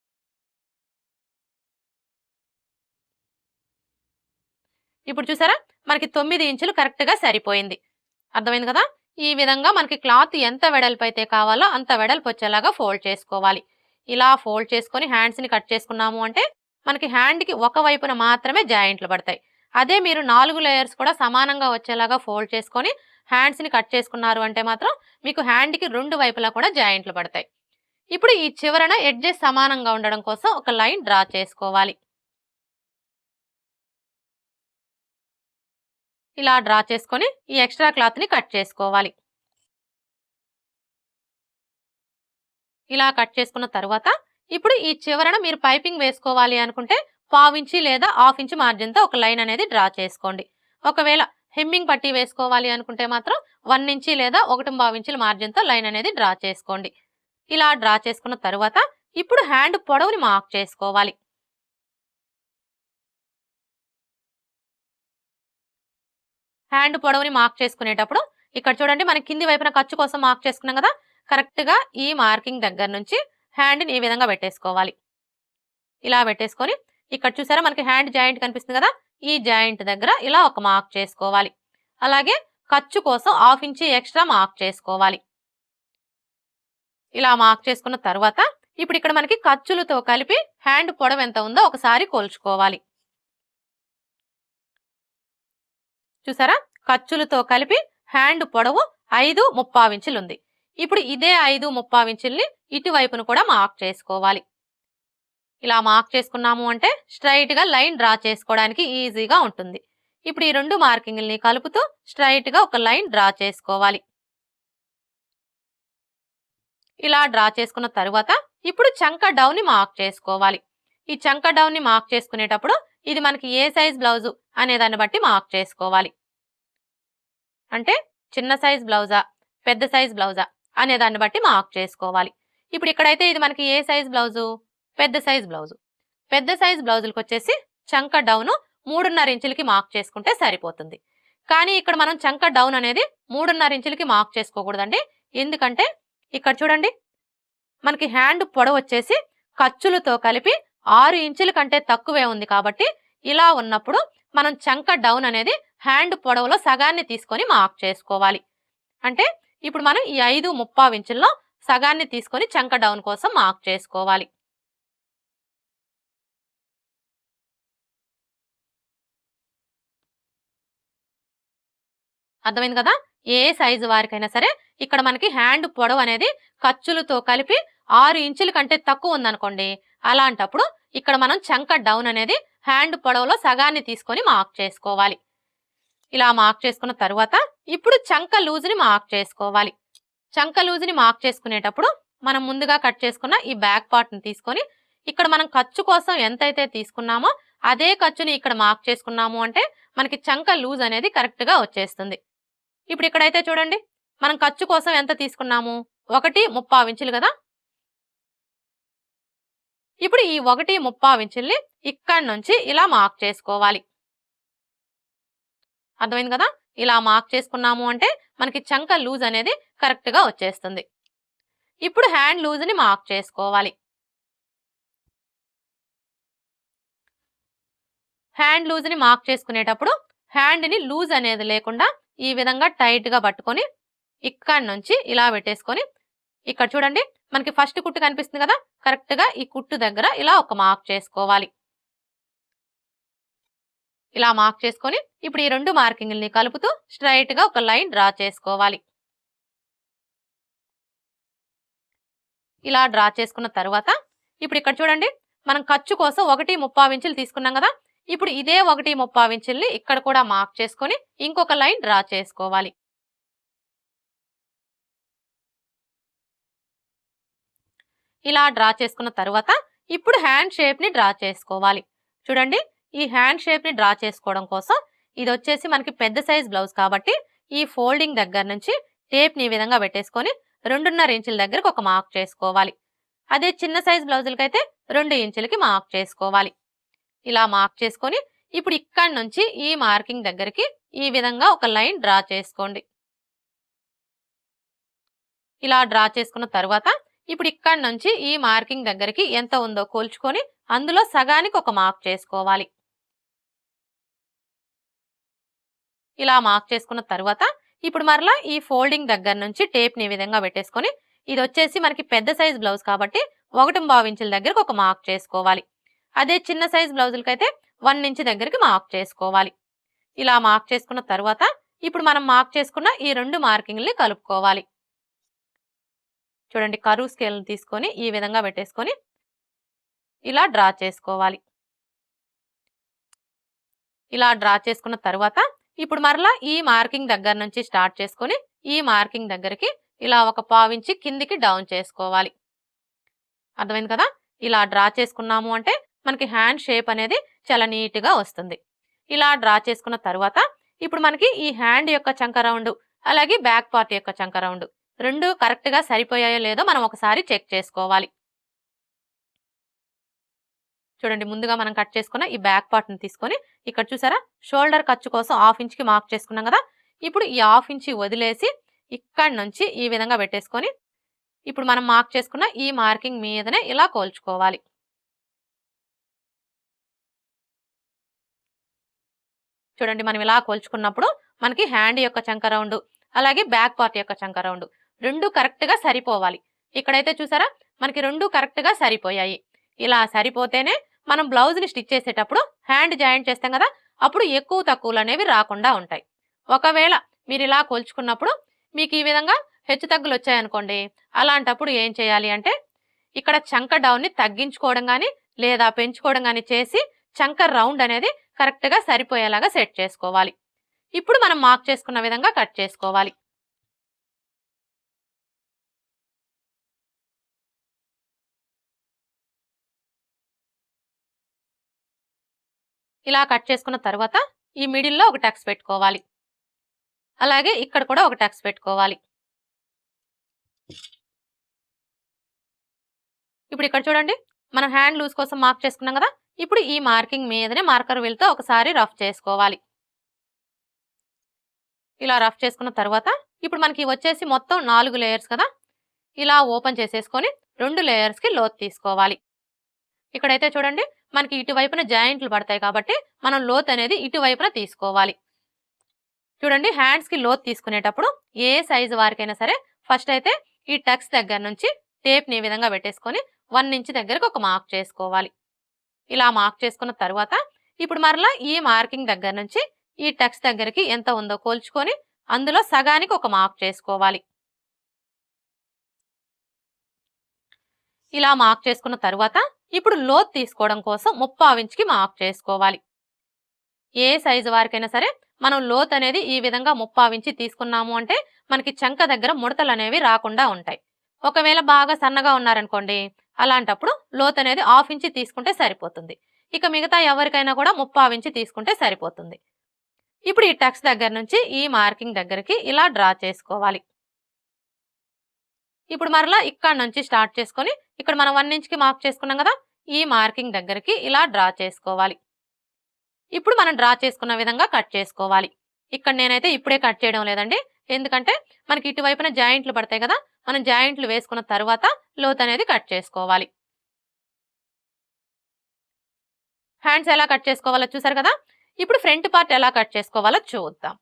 ఇప్పుడు చూసారా, మనకి 9 ఇంచులు కరెక్ట్గా సరిపోయింది. అర్థమైంది కదా. ఈ విధంగా మనకి క్లాత్ ఎంత వెడల్పు అయితే కావాలో అంత వెడల్పు వచ్చేలాగా ఫోల్డ్ చేసుకోవాలి. ఇలా ఫోల్డ్ చేసుకొని హ్యాండ్స్ని కట్ చేసుకున్నాము అంటే మనకి హ్యాండ్కి ఒక వైపున మాత్రమే జాయింట్లు పడతాయి. అదే మీరు 4 లేయర్స్ కూడా సమానంగా వచ్చేలాగా ఫోల్డ్ చేసుకొని హ్యాండ్స్ని కట్ చేసుకున్నారు అంటే మాత్రం మీకు హ్యాండ్కి 2 వైపులా కూడా జాయింట్లు పడతాయి. ఇప్పుడు ఈ చివరన ఎడ్జెస్ సమానంగా ఉండడం కోసం ఒక లైన్ డ్రా చేసుకోవాలి. ఇలా డ్రా చేసుకొని ఈ ఎక్స్ట్రా క్లాత్ని కట్ చేసుకోవాలి. ఇలా కట్ చేసుకున్న తర్వాత ఇప్పుడు ఈ చివరన మీరు పైపింగ్ వేసుకోవాలి అనుకుంటే 1/2 ఇంచి లేదా 1/2 ఇంచి మార్జిన్తో ఒక లైన్ అనేది డ్రా చేసుకోండి. ఒకవేళ హెమ్మింగ్ పట్టీ వేసుకోవాలి అనుకుంటే మాత్రం 1 ఇంచి లేదా 1.5 ఇంచుల మార్జిన్తో లైన్ అనేది డ్రా చేసుకోండి. ఇలా డ్రా చేసుకున్న తర్వాత ఇప్పుడు హ్యాండ్ పొడవుని మార్క్ చేసుకోవాలి. హ్యాండ్ పొడవుని మార్క్ చేసుకునేటప్పుడు ఇక్కడ చూడండి, మన కింది వైపున ఖర్చు కోసం మార్క్ చేసుకున్నాం కదా, కరెక్ట్గా ఈ మార్కింగ్ దగ్గర నుంచి హ్యాండ్ని ఈ విధంగా పెట్టేసుకోవాలి. ఇలా పెట్టేసుకొని ఇక్కడ చూసారా, మనకి హ్యాండ్ జాయింట్ కనిపిస్తుంది కదా, ఈ జాయింట్ దగ్గర ఇలా ఒక మార్క్ చేసుకోవాలి. అలాగే ఖర్చు కోసం 1/2 ఇంచి ఎక్స్ట్రా మార్క్ చేసుకోవాలి. ఇలా మార్క్ చేసుకున్న తర్వాత ఇప్పుడు ఇక్కడ మనకి ఖర్చులతో కలిపి హ్యాండ్ పొడవు ఎంత ఉందో ఒకసారి కొలుచుకోవాలి. చూసారా, ఖర్చులతో కలిపి హ్యాండ్ పొడవు 5.75 ఇంచులు ఉంది. ఇప్పుడు ఇదే 5.75 ఇంచుల్ని ఇటువైపును కూడా మార్క్ చేసుకోవాలి. ఇలా మార్క్ చేసుకున్నాము అంటే స్ట్రైట్గా లైన్ డ్రా చేసుకోవడానికి ఈజీగా ఉంటుంది. ఇప్పుడు ఈ 2 మార్కింగ్ని కలుపుతూ స్ట్రైట్గా ఒక లైన్ డ్రా చేసుకోవాలి. ఇలా డ్రా చేసుకున్న తర్వాత ఇప్పుడు చంక డౌన్ని మార్క్ చేసుకోవాలి. ఈ చంక డౌన్ని మార్క్ చేసుకునేటప్పుడు ఇది మనకి ఏ సైజ్ బ్లౌజు అనే దాన్ని బట్టి మార్క్ చేసుకోవాలి. అంటే చిన్న సైజ్ బ్లౌజా పెద్ద సైజ్ బ్లౌజా అనే దాన్ని బట్టి మార్క్ చేసుకోవాలి. ఇప్పుడు ఇక్కడైతే ఇది మనకి ఏ సైజ్ బ్లౌజు? పెద్ద సైజ్ బ్లౌజు. పెద్ద సైజ్ బ్లౌజులకు వచ్చేసి చంక డౌన్ 3.5 ఇంచులకి మార్క్ చేసుకుంటే సరిపోతుంది. కానీ ఇక్కడ మనం చంక డౌన్ అనేది 3.5 ఇంచులకి మార్క్ చేసుకోకూడదండి. ఎందుకంటే ఇక్కడ చూడండి మనకి హ్యాండ్ పొడవు వచ్చేసి ఖర్చులతో కలిపి 6 ఇంచుల కంటే తక్కువే ఉంది కాబట్టి ఇలా ఉన్నప్పుడు మనం చంక డౌన్ అనేది హ్యాండ్ పొడవులో సగాన్ని తీసుకొని మార్క్ చేసుకోవాలి. అంటే ఇప్పుడు మనం ఈ 5.75 ఇంచుల్లో సగాన్ని తీసుకొని చంక డౌన్ కోసం మార్క్ చేసుకోవాలి. అర్థమైంది కదా? ఏ సైజు వారికైనా సరే ఇక్కడ మనకి హ్యాండ్ పొడవు అనేది ఖర్చులతో కలిపి 6 ఇంచుల కంటే తక్కువ ఉందనుకోండి, అలాంటప్పుడు ఇక్కడ మనం చంక డౌన్ అనేది హ్యాండ్ పొడవులో సగాన్ని తీసుకొని మార్క్ చేసుకోవాలి. ఇలా మార్క్ చేసుకున్న తర్వాత ఇప్పుడు చంక లూజ్ని మార్క్ చేసుకోవాలి. చంక లూజ్ని మార్క్ చేసుకునేటప్పుడు మనం ముందుగా కట్ చేసుకున్న ఈ బ్యాక్ పార్ట్ని తీసుకొని ఇక్కడ మనం ఖర్చు కోసం ఎంతైతే తీసుకున్నామో అదే ఖర్చుని ఇక్కడ మార్క్ చేసుకున్నాము అంటే మనకి చంక లూజ్ అనేది కరెక్ట్గా వచ్చేస్తుంది. ఇప్పుడు ఇక్కడైతే చూడండి మనం ఖర్చు కోసం ఎంత తీసుకున్నాము, 1.75 ఇంచులు కదా. ఇప్పుడు ఈ 1.75 ఇంచుల్ని ఇక్కడి నుంచి ఇలా మార్క్ చేసుకోవాలి. అర్థమైంది కదా? ఇలా మార్క్ చేసుకున్నాము అంటే మనకి చంక లూజ్ అనేది కరెక్ట్గా వచ్చేస్తుంది. ఇప్పుడు హ్యాండ్ లూజ్ని మార్క్ చేసుకోవాలి. హ్యాండ్ లూజ్ని మార్క్ చేసుకునేటప్పుడు హ్యాండ్ని లూజ్ అనేది లేకుండా ఈ విధంగా టైట్గా పట్టుకొని ఇక్కడి నుంచి ఇలా పెట్టేసుకొని ఇక్కడ చూడండి మనకి ఫస్ట్ కుట్టు కనిపిస్తుంది కదా, కరెక్ట్గా ఈ కుట్టు దగ్గర ఇలా ఒక మార్క్ చేసుకోవాలి. ఇలా మార్క్ చేసుకొని ఇప్పుడు ఈ 2 మార్కింగ్ని కలుపుతూ స్ట్రైట్గా ఒక లైన్ డ్రా చేసుకోవాలి. ఇలా డ్రా చేసుకున్న తర్వాత ఇప్పుడు ఇక్కడ చూడండి మనం ఖర్చు కోసం 1.35 ఇంచులు తీసుకున్నాం కదా. ఇప్పుడు ఇదే 1.35 ఇంచుల్ని ఇక్కడ కూడా మార్క్ చేసుకొని ఇంకొక లైన్ డ్రా చేసుకోవాలి. ఇలా డ్రా చేసుకున్న తర్వాత ఇప్పుడు హ్యాండ్ షేప్ని డ్రా చేసుకోవాలి. చూడండి ఈ హ్యాండ్ షేప్ని డ్రా చేసుకోవడం కోసం ఇది వచ్చేసి మనకి పెద్ద సైజ్ బ్లౌజ్ కాబట్టి ఈ ఫోల్డింగ్ దగ్గర నుంచి టేప్ని ఈ విధంగా పెట్టేసుకొని 2.5 ఇంచుల దగ్గరకు ఒక మార్క్ చేసుకోవాలి. అదే చిన్న సైజ్ బ్లౌజులకైతే 2 ఇంచులకి మార్క్ చేసుకోవాలి. ఇలా మార్క్ చేసుకొని ఇప్పుడు ఇక్కడి నుంచి ఈ మార్కింగ్ దగ్గరికి ఈ విధంగా ఒక లైన్ డ్రా చేసుకోండి. ఇలా డ్రా చేసుకున్న తర్వాత ఇప్పుడు ఇక్కడి నుంచి ఈ మార్కింగ్ దగ్గరికి ఎంత ఉందో కోల్చుకొని అందులో సగానికి ఒక మార్క్ చేసుకోవాలి. ఇలా మార్క్ చేసుకున్న తర్వాత ఇప్పుడు మరలా ఈ ఫోల్డింగ్ దగ్గర నుంచి టేప్ని ఈ విధంగా పెట్టేసుకొని ఇది వచ్చేసి మనకి పెద్ద సైజ్ బ్లౌజ్ కాబట్టి 1.25 ఇంచుల దగ్గరకు ఒక మార్క్ చేసుకోవాలి. అదే చిన్న సైజ్ బ్లౌజులకైతే 1 ఇంచ్ దగ్గరికి మార్క్ చేసుకోవాలి. ఇలా మార్క్ చేసుకున్న తర్వాత ఇప్పుడు మనం మార్క్ చేసుకున్న ఈ 2 మార్కింగ్ని కలుపుకోవాలి. చూడండి కరువు స్కేల్ని తీసుకొని ఈ విధంగా పెట్టేసుకొని ఇలా డ్రా చేసుకోవాలి. ఇలా డ్రా చేసుకున్న తర్వాత ఇప్పుడు మరలా ఈ మార్కింగ్ దగ్గర నుంచి స్టార్ట్ చేసుకొని ఈ మార్కింగ్ దగ్గరికి ఇలా ఒక 1/4 ఇంచ్ కిందికి డౌన్ చేసుకోవాలి. అర్థమైంది కదా? ఇలా డ్రా చేసుకున్నాము అంటే మనకి హ్యాండ్ షేప్ అనేది చాలా నీట్గా వస్తుంది. ఇలా డ్రా చేసుకున్న తర్వాత ఇప్పుడు మనకి ఈ హ్యాండ్ యొక్క చంక రౌండ్ అలాగే బ్యాక్ పార్ట్ యొక్క చంక రౌండ్ రెండు కరెక్ట్గా సరిపోయాయో లేదో మనం ఒకసారి చెక్ చేసుకోవాలి. చూడండి ముందుగా మనం కట్ చేసుకున్న ఈ బ్యాక్ పార్ట్ని తీసుకొని ఇక్కడ చూసారా షోల్డర్ ఖర్చు కోసం 1/2 ఇంచ్కి మార్క్ చేసుకున్నాం కదా. ఇప్పుడు ఈ 1/2 ఇంచ్ వదిలేసి ఇక్కడి నుంచి ఈ విధంగా పెట్టేసుకొని ఇప్పుడు మనం మార్క్ చేసుకున్న ఈ మార్కింగ్ మీదనే ఇలా కోల్చుకోవాలి. చూడండి మనం ఇలా కోల్చుకున్నప్పుడు మనకి హ్యాండ్ యొక్క చంక రౌండ్ అలాగే బ్యాక్ పార్ట్ యొక్క చంక రౌండ్ రెండు కరెక్ట్గా సరిపోవాలి. ఇక్కడైతే చూసారా మనకి రెండు కరెక్ట్గా సరిపోయాయి. ఇలా సరిపోతేనే మనం బ్లౌజ్ని స్టిచ్ చేసేటప్పుడు హ్యాండ్ జాయింట్ చేస్తాం కదా, అప్పుడు ఎక్కువ తక్కువలు అనేవి రాకుండా ఉంటాయి. ఒకవేళ మీరు ఇలా కొలుచుకున్నప్పుడు మీకు ఈ విధంగా హెచ్చు తగ్గులు వచ్చాయనుకోండి, అలాంటప్పుడు ఏం చేయాలి అంటే ఇక్కడ చంక డౌన్ని తగ్గించుకోవడం కానీ లేదా పెంచుకోవడం కానీ చేసి చంక రౌండ్ అనేది కరెక్ట్గా సరిపోయేలాగా సెట్ చేసుకోవాలి. ఇప్పుడు మనం మార్క్ చేసుకున్న విధంగా కట్ చేసుకోవాలి. ఇలా కట్ చేసుకున్న తర్వాత ఈ మిడిల్లో ఒక టక్స్ పెట్టుకోవాలి. అలాగే ఇక్కడ కూడా ఒక టక్స్ పెట్టుకోవాలి. ఇప్పుడు ఇక్కడ చూడండి మనం హ్యాండ్ లూజ్ కోసం మార్క్ చేసుకున్నాం కదా, ఇప్పుడు ఈ మార్కింగ్ మీదనే మార్కర్ వీల్తో ఒకసారి రఫ్ చేసుకోవాలి. ఇలా రఫ్ చేసుకున్న తర్వాత ఇప్పుడు మనకి వచ్చేసి మొత్తం 4 లేయర్స్ కదా, ఇలా ఓపెన్ చేసేసుకొని 2 లేయర్స్కి లోత్ తీసుకోవాలి. ఇక్కడైతే చూడండి మనకి ఇటువైపున జాయింట్లు పడతాయి కాబట్టి మనం లోత్ అనేది ఇటువైపున తీసుకోవాలి. చూడండి హ్యాండ్స్కి లోత్ తీసుకునేటప్పుడు ఏ సైజు వారికైనా సరే ఫస్ట్ అయితే ఈ టక్స్ దగ్గర నుంచి టేప్ని ఈ విధంగా పెట్టేసుకొని 1 ఇంచ్ దగ్గరకు ఒక మార్క్ చేసుకోవాలి. ఇలా మార్క్ చేసుకున్న తర్వాత ఇప్పుడు మరలా ఈ మార్కింగ్ దగ్గర నుంచి ఈ టక్స్ దగ్గరికి ఎంత ఉందో కోల్చుకొని అందులో సగానికి ఒక మార్క్ చేసుకోవాలి. ఇలా మార్క్ చేసుకున్న తర్వాత ఇప్పుడు లోత్ తీసుకోవడం కోసం 3/4 ఇంచ్కి మార్క్ చేసుకోవాలి. ఏ సైజు వారికైనా సరే మనం లోత్ అనేది ఈ విధంగా 3/4 ఇంచి తీసుకున్నాము అంటే మనకి చంక దగ్గర ముడతలు అనేవి రాకుండా ఉంటాయి. ఒకవేళ బాగా సన్నగా ఉన్నారనుకోండి, అలాంటప్పుడు లోత్ అనేది 1/2 ఇంచి తీసుకుంటే సరిపోతుంది. ఇక మిగతా ఎవరికైనా కూడా 3/4 ఇంచి తీసుకుంటే సరిపోతుంది. ఇప్పుడు ఈ టక్స్ దగ్గర నుంచి ఈ మార్కింగ్ దగ్గరికి ఇలా డ్రా చేసుకోవాలి. ఇప్పుడు మరలా ఇక్కడ నుంచి స్టార్ట్ చేసుకొని ఇక్కడ మనం 1 ఇంచ్కి మార్క్ చేసుకున్నాం కదా, ఈ మార్కింగ్ దగ్గరికి ఇలా డ్రా చేసుకోవాలి. ఇప్పుడు మనం డ్రా చేసుకున్న విధంగా కట్ చేసుకోవాలి. ఇక్కడ నేనైతే ఇప్పుడే కట్ చేయడం లేదండి, ఎందుకంటే మనకి ఇటువైపున జాయింట్లు పడతాయి కదా, మనం జాయింట్లు వేసుకున్న తర్వాత లోత్ అనేది కట్ చేసుకోవాలి. హ్యాండ్స్ ఎలా కట్ చేసుకోవాలో చూసారు కదా, ఇప్పుడు ఫ్రంట్ పార్ట్ ఎలా కట్ చేసుకోవాలో చూద్దాం.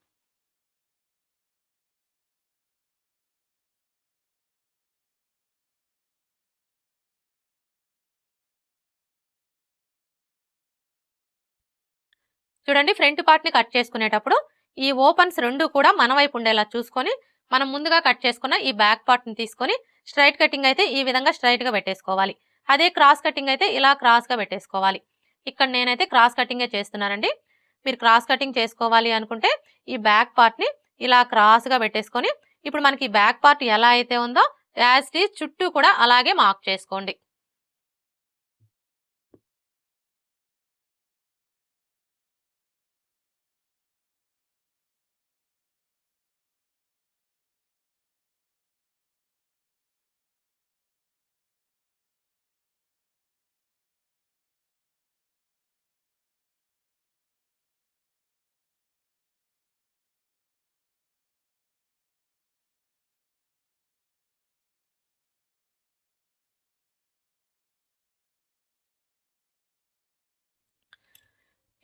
చూడండి ఫ్రంట్ పార్ట్ ని కట్ చేసుకునేటప్పుడు ఈ ఓపెన్స్ రెండు కూడా మన వైపు ఉండేలా చూసుకొని మనం ముందుగా కట్ చేసుకున్న ఈ బ్యాక్ పార్ట్ ని తీసుకొని స్ట్రైట్ కటింగ్ అయితే ఈ విధంగా స్ట్రైట్ గా పెట్టేసుకోవాలి. అదే క్రాస్ కటింగ్ అయితే ఇలా క్రాస్ గా పెట్టేసుకోవాలి. ఇక్కడ నేనైతే క్రాస్ కటింగే చేస్తున్నానండి. మీరు క్రాస్ కటింగ్ చేసుకోవాలి అనుకుంటే ఈ బ్యాక్ పార్ట్ ని ఇలా క్రాస్ గా పెట్టేసుకొని ఇప్పుడు మనకి ఈ బ్యాక్ పార్ట్ ఎలా అయితే ఉందో యాజ్ ఇట్ ఈజ్ చుట్టూ కూడా అలాగే మార్క్ చేసుకోండి.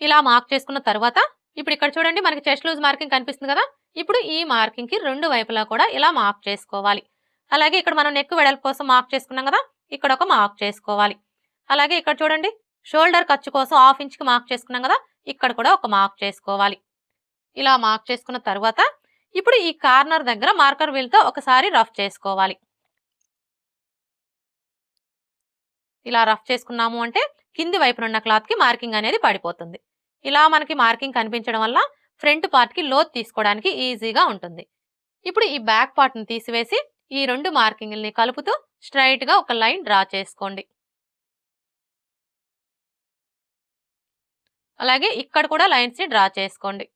ఇలా మార్క్ చేసుకున్న తర్వాత ఇప్పుడు ఇక్కడ చూడండి మనకి చెస్ట్ లూజ్ మార్కింగ్ కనిపిస్తుంది కదా, ఇప్పుడు ఈ మార్కింగ్ కి రెండు వైపులా కూడా ఇలా మార్క్ చేసుకోవాలి. అలాగే ఇక్కడ మనం నెక్ వెడల్పు కోసం మార్క్ చేసుకున్నాం కదా, ఇక్కడ ఒక మార్క్ చేసుకోవాలి. అలాగే ఇక్కడ చూడండి షోల్డర్ ఖర్చు కోసం 1/2 ఇంచ్కి మార్క్ చేసుకున్నాం కదా, ఇక్కడ కూడా ఒక మార్క్ చేసుకోవాలి. ఇలా మార్క్ చేసుకున్న తర్వాత ఇప్పుడు ఈ కార్నర్ దగ్గర మార్కర్ వీల్తో ఒకసారి రఫ్ చేసుకోవాలి. ఇలా రఫ్ చేసుకున్నాము అంటే కింది వైపునున్న క్లాత్ కి మార్కింగ్ అనేది పడిపోతుంది. ఇలా మనకి మార్కింగ్ కనిపించడం వల్ల ఫ్రంట్ పార్ట్ కి లోత్ తీసుకోవడానికి ఈజీగా ఉంటుంది. ఇప్పుడు ఈ బ్యాక్ పార్ట్ ని తీసివేసి ఈ రెండు మార్కింగ్ని కలుపుతూ స్ట్రైట్ గా ఒక లైన్ డ్రా చేసుకోండి. అలాగే ఇక్కడ కూడా లైన్స్ ని డ్రా చేసుకోండి.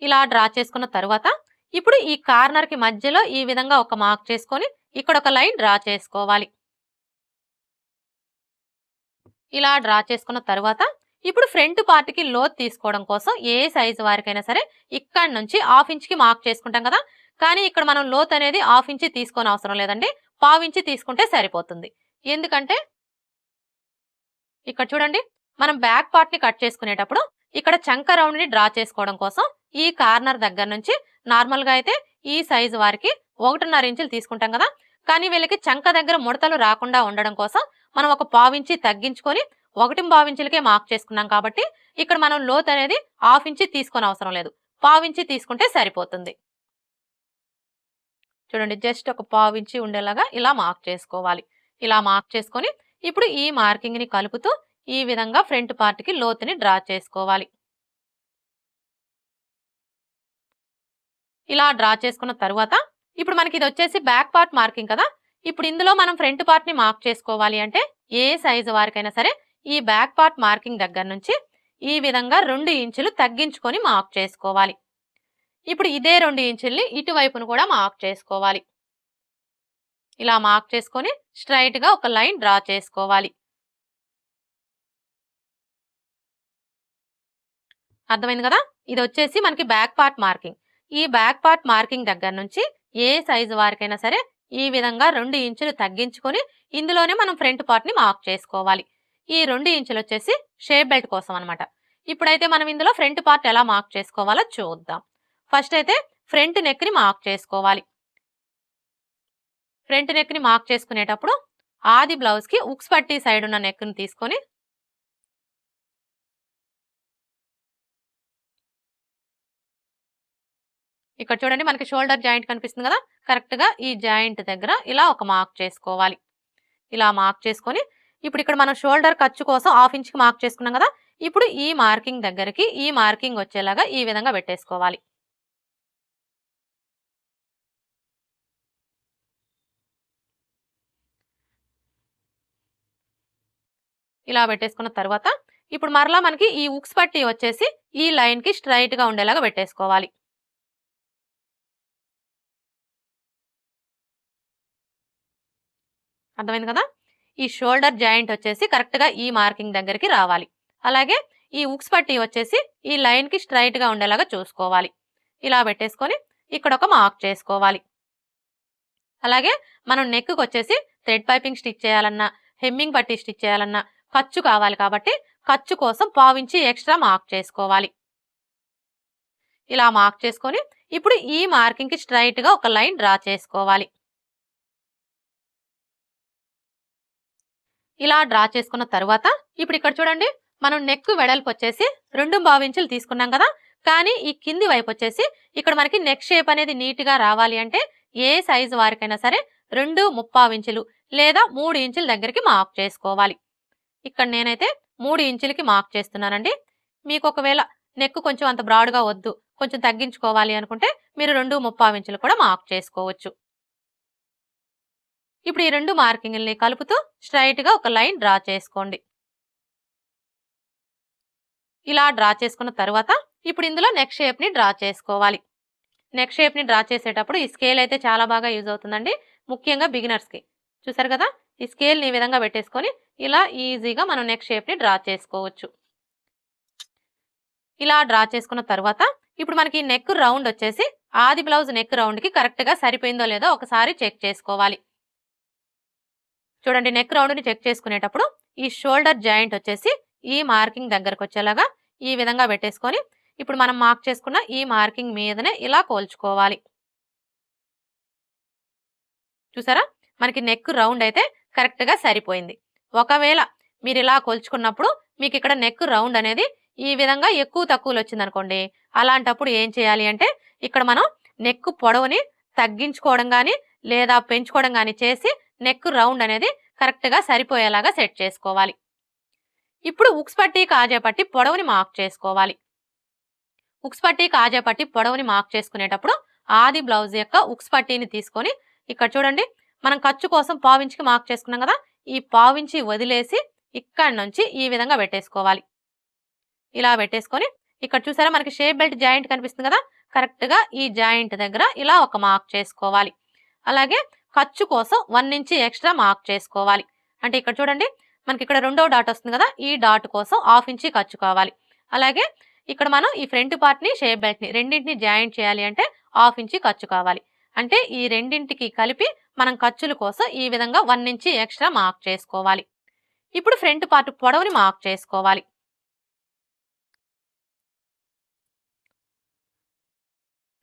ఇలా డ్రా చేసుకున్న తర్వాత ఇప్పుడు ఈ కార్నర్ కి మధ్యలో ఈ విధంగా ఒక మార్క్ చేసుకొని ఇక్కడ ఒక లైన్ డ్రా చేసుకోవాలి. ఇలా డ్రా చేసుకున్న తర్వాత ఇప్పుడు ఫ్రంట్ పార్ట్ కి లోత్ తీసుకోవడం కోసం ఏ సైజు వారికైనా సరే ఇక్కడ నుంచి 1/2 ఇంచ్కి మార్క్ చేసుకుంటాం కదా, కానీ ఇక్కడ మనం లోత్ అనేది 1/2 ఇంచి తీసుకోని అవసరం లేదండి, 1/4 ఇంచి తీసుకుంటే సరిపోతుంది. ఎందుకంటే ఇక్కడ చూడండి మనం బ్యాక్ పార్ట్ ని కట్ చేసుకునేటప్పుడు ఇక్కడ చంక రౌండ్ ని డ్రా చేసుకోవడం కోసం ఈ కార్నర్ దగ్గర నుంచి నార్మల్ గా అయితే ఈ సైజు వారికి 1.5 ఇంచులు తీసుకుంటాం కదా, కానీ వీళ్ళకి చంక దగ్గర ముడతలు రాకుండా ఉండడం కోసం మనం ఒక 1/4 ఇంచి తగ్గించుకొని 1.5 ఇంచులకే మార్క్ చేసుకున్నాం కాబట్టి ఇక్కడ మనం లోత్ అనేది 1/2 ఇంచి తీసుకొని అవసరం లేదు, 1/4 ఇంచి తీసుకుంటే సరిపోతుంది. చూడండి జస్ట్ ఒక 1/4 ఇంచి ఉండేలాగా ఇలా మార్క్ చేసుకోవాలి. ఇలా మార్క్ చేసుకొని ఇప్పుడు ఈ మార్కింగ్ ని కలుపుతూ ఈ విధంగా ఫ్రంట్ పార్ట్ కి లోతుని డ్రా చేసుకోవాలి. ఇలా డ్రా చేసుకున్న తర్వాత ఇప్పుడు మనకి ఇది వచ్చేసి బ్యాక్ పార్ట్ మార్కింగ్ కదా, ఇప్పుడు ఇందులో మనం ఫ్రంట్ పార్ట్ ని మార్క్ చేసుకోవాలి అంటే ఏ సైజు వారికైనా సరే ఈ బ్యాక్ పార్ట్ మార్కింగ్ దగ్గర నుంచి ఈ విధంగా 2 ఇంచులు తగ్గించుకొని మార్క్ చేసుకోవాలి. ఇప్పుడు ఇదే 2 ఇంచుల్ని ఇటువైపును కూడా మార్క్ చేసుకోవాలి. ఇలా మార్క్ చేసుకొని స్ట్రైట్ గా ఒక లైన్ డ్రా చేసుకోవాలి. అర్థమైంది కదా? ఇది వచ్చేసి మనకి బ్యాక్ పార్ట్ మార్కింగ్. ఈ బ్యాక్ పార్ట్ మార్కింగ్ దగ్గర నుంచి ఏ సైజు వారికైనా సరే ఈ విధంగా 2 ఇంచులు తగ్గించుకొని ఇందులోనే మనం ఫ్రంట్ పార్ట్ ని మార్క్ చేసుకోవాలి. ఈ 2 ఇంచులు వచ్చేసి షేప్ బెల్ట్ కోసం అనమాట. ఇప్పుడైతే మనం ఇందులో ఫ్రంట్ పార్ట్ ఎలా మార్క్ చేసుకోవాలో చూద్దాం. ఫస్ట్ అయితే ఫ్రంట్ నెక్ ని మార్క్ చేసుకోవాలి. ఫ్రంట్ నెక్ ని మార్క్ చేసుకునేటప్పుడు ఆది బ్లౌజ్ కి ఉక్స్ పట్టి సైడ్ ఉన్న నెక్ ని తీసుకొని ఇక్కడ చూడండి మనకి షోల్డర్ జాయింట్ కనిపిస్తుంది కదా, కరెక్ట్ గా ఈ జాయింట్ దగ్గర ఇలా ఒక మార్క్ చేసుకోవాలి. ఇలా మార్క్ చేసుకొని ఇప్పుడు ఇక్కడ మనం షోల్డర్ ఖర్చు కోసం 1/2 ఇంచ్ కి మార్క్ చేసుకున్నాం కదా, ఇప్పుడు ఈ మార్కింగ్ దగ్గరికి ఈ మార్కింగ్ వచ్చేలాగా ఈ విధంగా పెట్టేసుకోవాలి. ఇలా పెట్టేసుకున్న తర్వాత ఇప్పుడు మరలా మనకి ఈ ఉక్స్ పట్టి వచ్చేసి ఈ లైన్ కి స్ట్రైట్ గా ఉండేలాగా పెట్టేసుకోవాలి. అర్థమైంది కదా? ఈ షోల్డర్ జాయింట్ వచ్చేసి కరెక్ట్ గా ఈ మార్కింగ్ దగ్గరికి రావాలి. అలాగే ఈ ఉక్స్ పట్టి వచ్చేసి ఈ లైన్ కి స్ట్రైట్ గా ఉండేలాగా చూసుకోవాలి. ఇలా పెట్టేసుకొని ఇక్కడ ఒక మార్క్ చేసుకోవాలి. అలాగే మనం నెక్ కి వచ్చేసి థ్రెడ్ పైపింగ్ స్టిచ్ చేయాలన్నా హెమ్మింగ్ పట్టి స్టిచ్ చేయాలన్నా ఖర్చు కావాలి కాబట్టి ఖర్చు కోసం 1/2 ఇంచ్ ఎక్స్ట్రా మార్క్ చేసుకోవాలి. ఇలా మార్క్ చేసుకొని ఇప్పుడు ఈ మార్కింగ్ కి స్ట్రైట్ గా ఒక లైన్ డ్రా చేసుకోవాలి. ఇలా డ్రా చేసుకున్న తర్వాత ఇప్పుడు ఇక్కడ చూడండి మనం నెక్ వెడల్పు వచ్చేసి 2.5 ఇంచులు తీసుకున్నాం కదా, కానీ ఈ కింది వైపు వచ్చేసి ఇక్కడ మనకి నెక్ షేప్ అనేది నీట్ గా రావాలి అంటే ఏ సైజు వారికైనా సరే 2.5 ఇంచులు లేదా 3 ఇంచుల దగ్గరికి మార్క్ చేసుకోవాలి. ఇక్కడ నేనైతే 3 ఇంచులకి మార్క్ చేస్తున్నానండి. మీకు ఒకవేళ నెక్ కొంచెం అంత బ్రాడ్గా వద్దు, కొంచెం తగ్గించుకోవాలి అనుకుంటే మీరు 2.5 ఇంచులు కూడా మార్క్ చేసుకోవచ్చు. ఇప్పుడు ఈ 2 మార్కింగ్ని కలుపుతూ స్ట్రైట్ గా ఒక లైన్ డ్రా చేసుకోండి. ఇలా డ్రా చేసుకున్న తర్వాత ఇప్పుడు ఇందులో నెక్ షేప్ ని డ్రా చేసుకోవాలి. నెక్ షేప్ ని డ్రా చేసేటప్పుడు ఈ స్కేల్ అయితే చాలా బాగా యూజ్ అవుతుందండి, ముఖ్యంగా బిగినర్స్ కి. చూసారు కదా, ఈ స్కేల్ ని ఈ విధంగా పెట్టేసుకొని ఇలా ఈజీగా మనం నెక్ షేప్ ని డ్రా చేసుకోవచ్చు. ఇలా డ్రా చేసుకున్న తర్వాత ఇప్పుడు మనకి నెక్ రౌండ్ వచ్చేసి ఆది బ్లౌజ్ నెక్ రౌండ్ కి కరెక్ట్ గా సరిపోయిందో లేదో ఒకసారి చెక్ చేసుకోవాలి. చూడండి నెక్ రౌండ్ ని చెక్ చేసుకునేటప్పుడు ఈ షోల్డర్ జాయింట్ వచ్చేసి ఈ మార్కింగ్ దగ్గరకు వచ్చేలాగా ఈ విధంగా పెట్టేసుకొని ఇప్పుడు మనం మార్క్ చేసుకున్న ఈ మార్కింగ్ మీదనే ఇలా కోల్చుకోవాలి. చూసారా, మనకి నెక్ రౌండ్ అయితే కరెక్ట్ గా సరిపోయింది. ఒకవేళ మీరు ఇలా కొలుచుకున్నప్పుడు మీకు ఇక్కడ నెక్ రౌండ్ అనేది ఈ విధంగా ఎక్కువ తక్కువలు వచ్చింది అనుకోండి, అలాంటప్పుడు ఏం చేయాలి అంటే ఇక్కడ మనం నెక్ పొడవుని తగ్గించుకోవడం కానీ లేదా పెంచుకోవడం కానీ చేసి నెక్ రౌండ్ అనేది కరెక్ట్ గా సరిపోయేలాగా సెట్ చేసుకోవాలి. ఇప్పుడు ఉక్స్ పట్టి కాజా పట్టి పొడవుని మార్క్ చేసుకోవాలి. ఉక్స్ పట్టి కాజా పట్టి పొడవుని మార్క్ చేసుకునేటప్పుడు ఆది బ్లౌజ్ యొక్క ఉక్స్ పట్టీని తీసుకొని ఇక్కడ చూడండి మనం ఖర్చు కోసం 1/2 ఇంచ్కి మార్క్ చేసుకున్నాం కదా, ఈ 1/2 ఇంచి వదిలేసి ఇక్కడ నుంచి ఈ విధంగా పెట్టేసుకోవాలి. ఇలా పెట్టేసుకొని ఇక్కడ చూసారా మనకి షేప్ బెల్ట్ జాయింట్ కనిపిస్తుంది కదా, కరెక్ట్ గా ఈ జాయింట్ దగ్గర ఇలా ఒక మార్క్ చేసుకోవాలి. అలాగే ఖర్చు కోసం 1 ఇంచ్ ఎక్స్ట్రా మార్క్ చేసుకోవాలి. అంటే ఇక్కడ చూడండి మనకి ఇక్కడ రెండో డాట్ వస్తుంది కదా, ఈ డాట్ కోసం 1/2 ఇంచ్ ఖర్చు కావాలి. అలాగే ఇక్కడ మనం ఈ ఫ్రంట్ పార్ట్ ని షేప్ బెల్ట్ ని రెండింటిని జాయింట్ చేయాలి అంటే 1/2 ఇంచ్ ఖర్చు కావాలి. అంటే ఈ రెండింటికి కలిపి మనం ఖర్చుల కోసం ఈ విధంగా 1 ఇంచ్ ఎక్స్ట్రా మార్క్ చేసుకోవాలి. ఇప్పుడు ఫ్రంట్ పార్ట్ పొడవుని మార్క్ చేసుకోవాలి.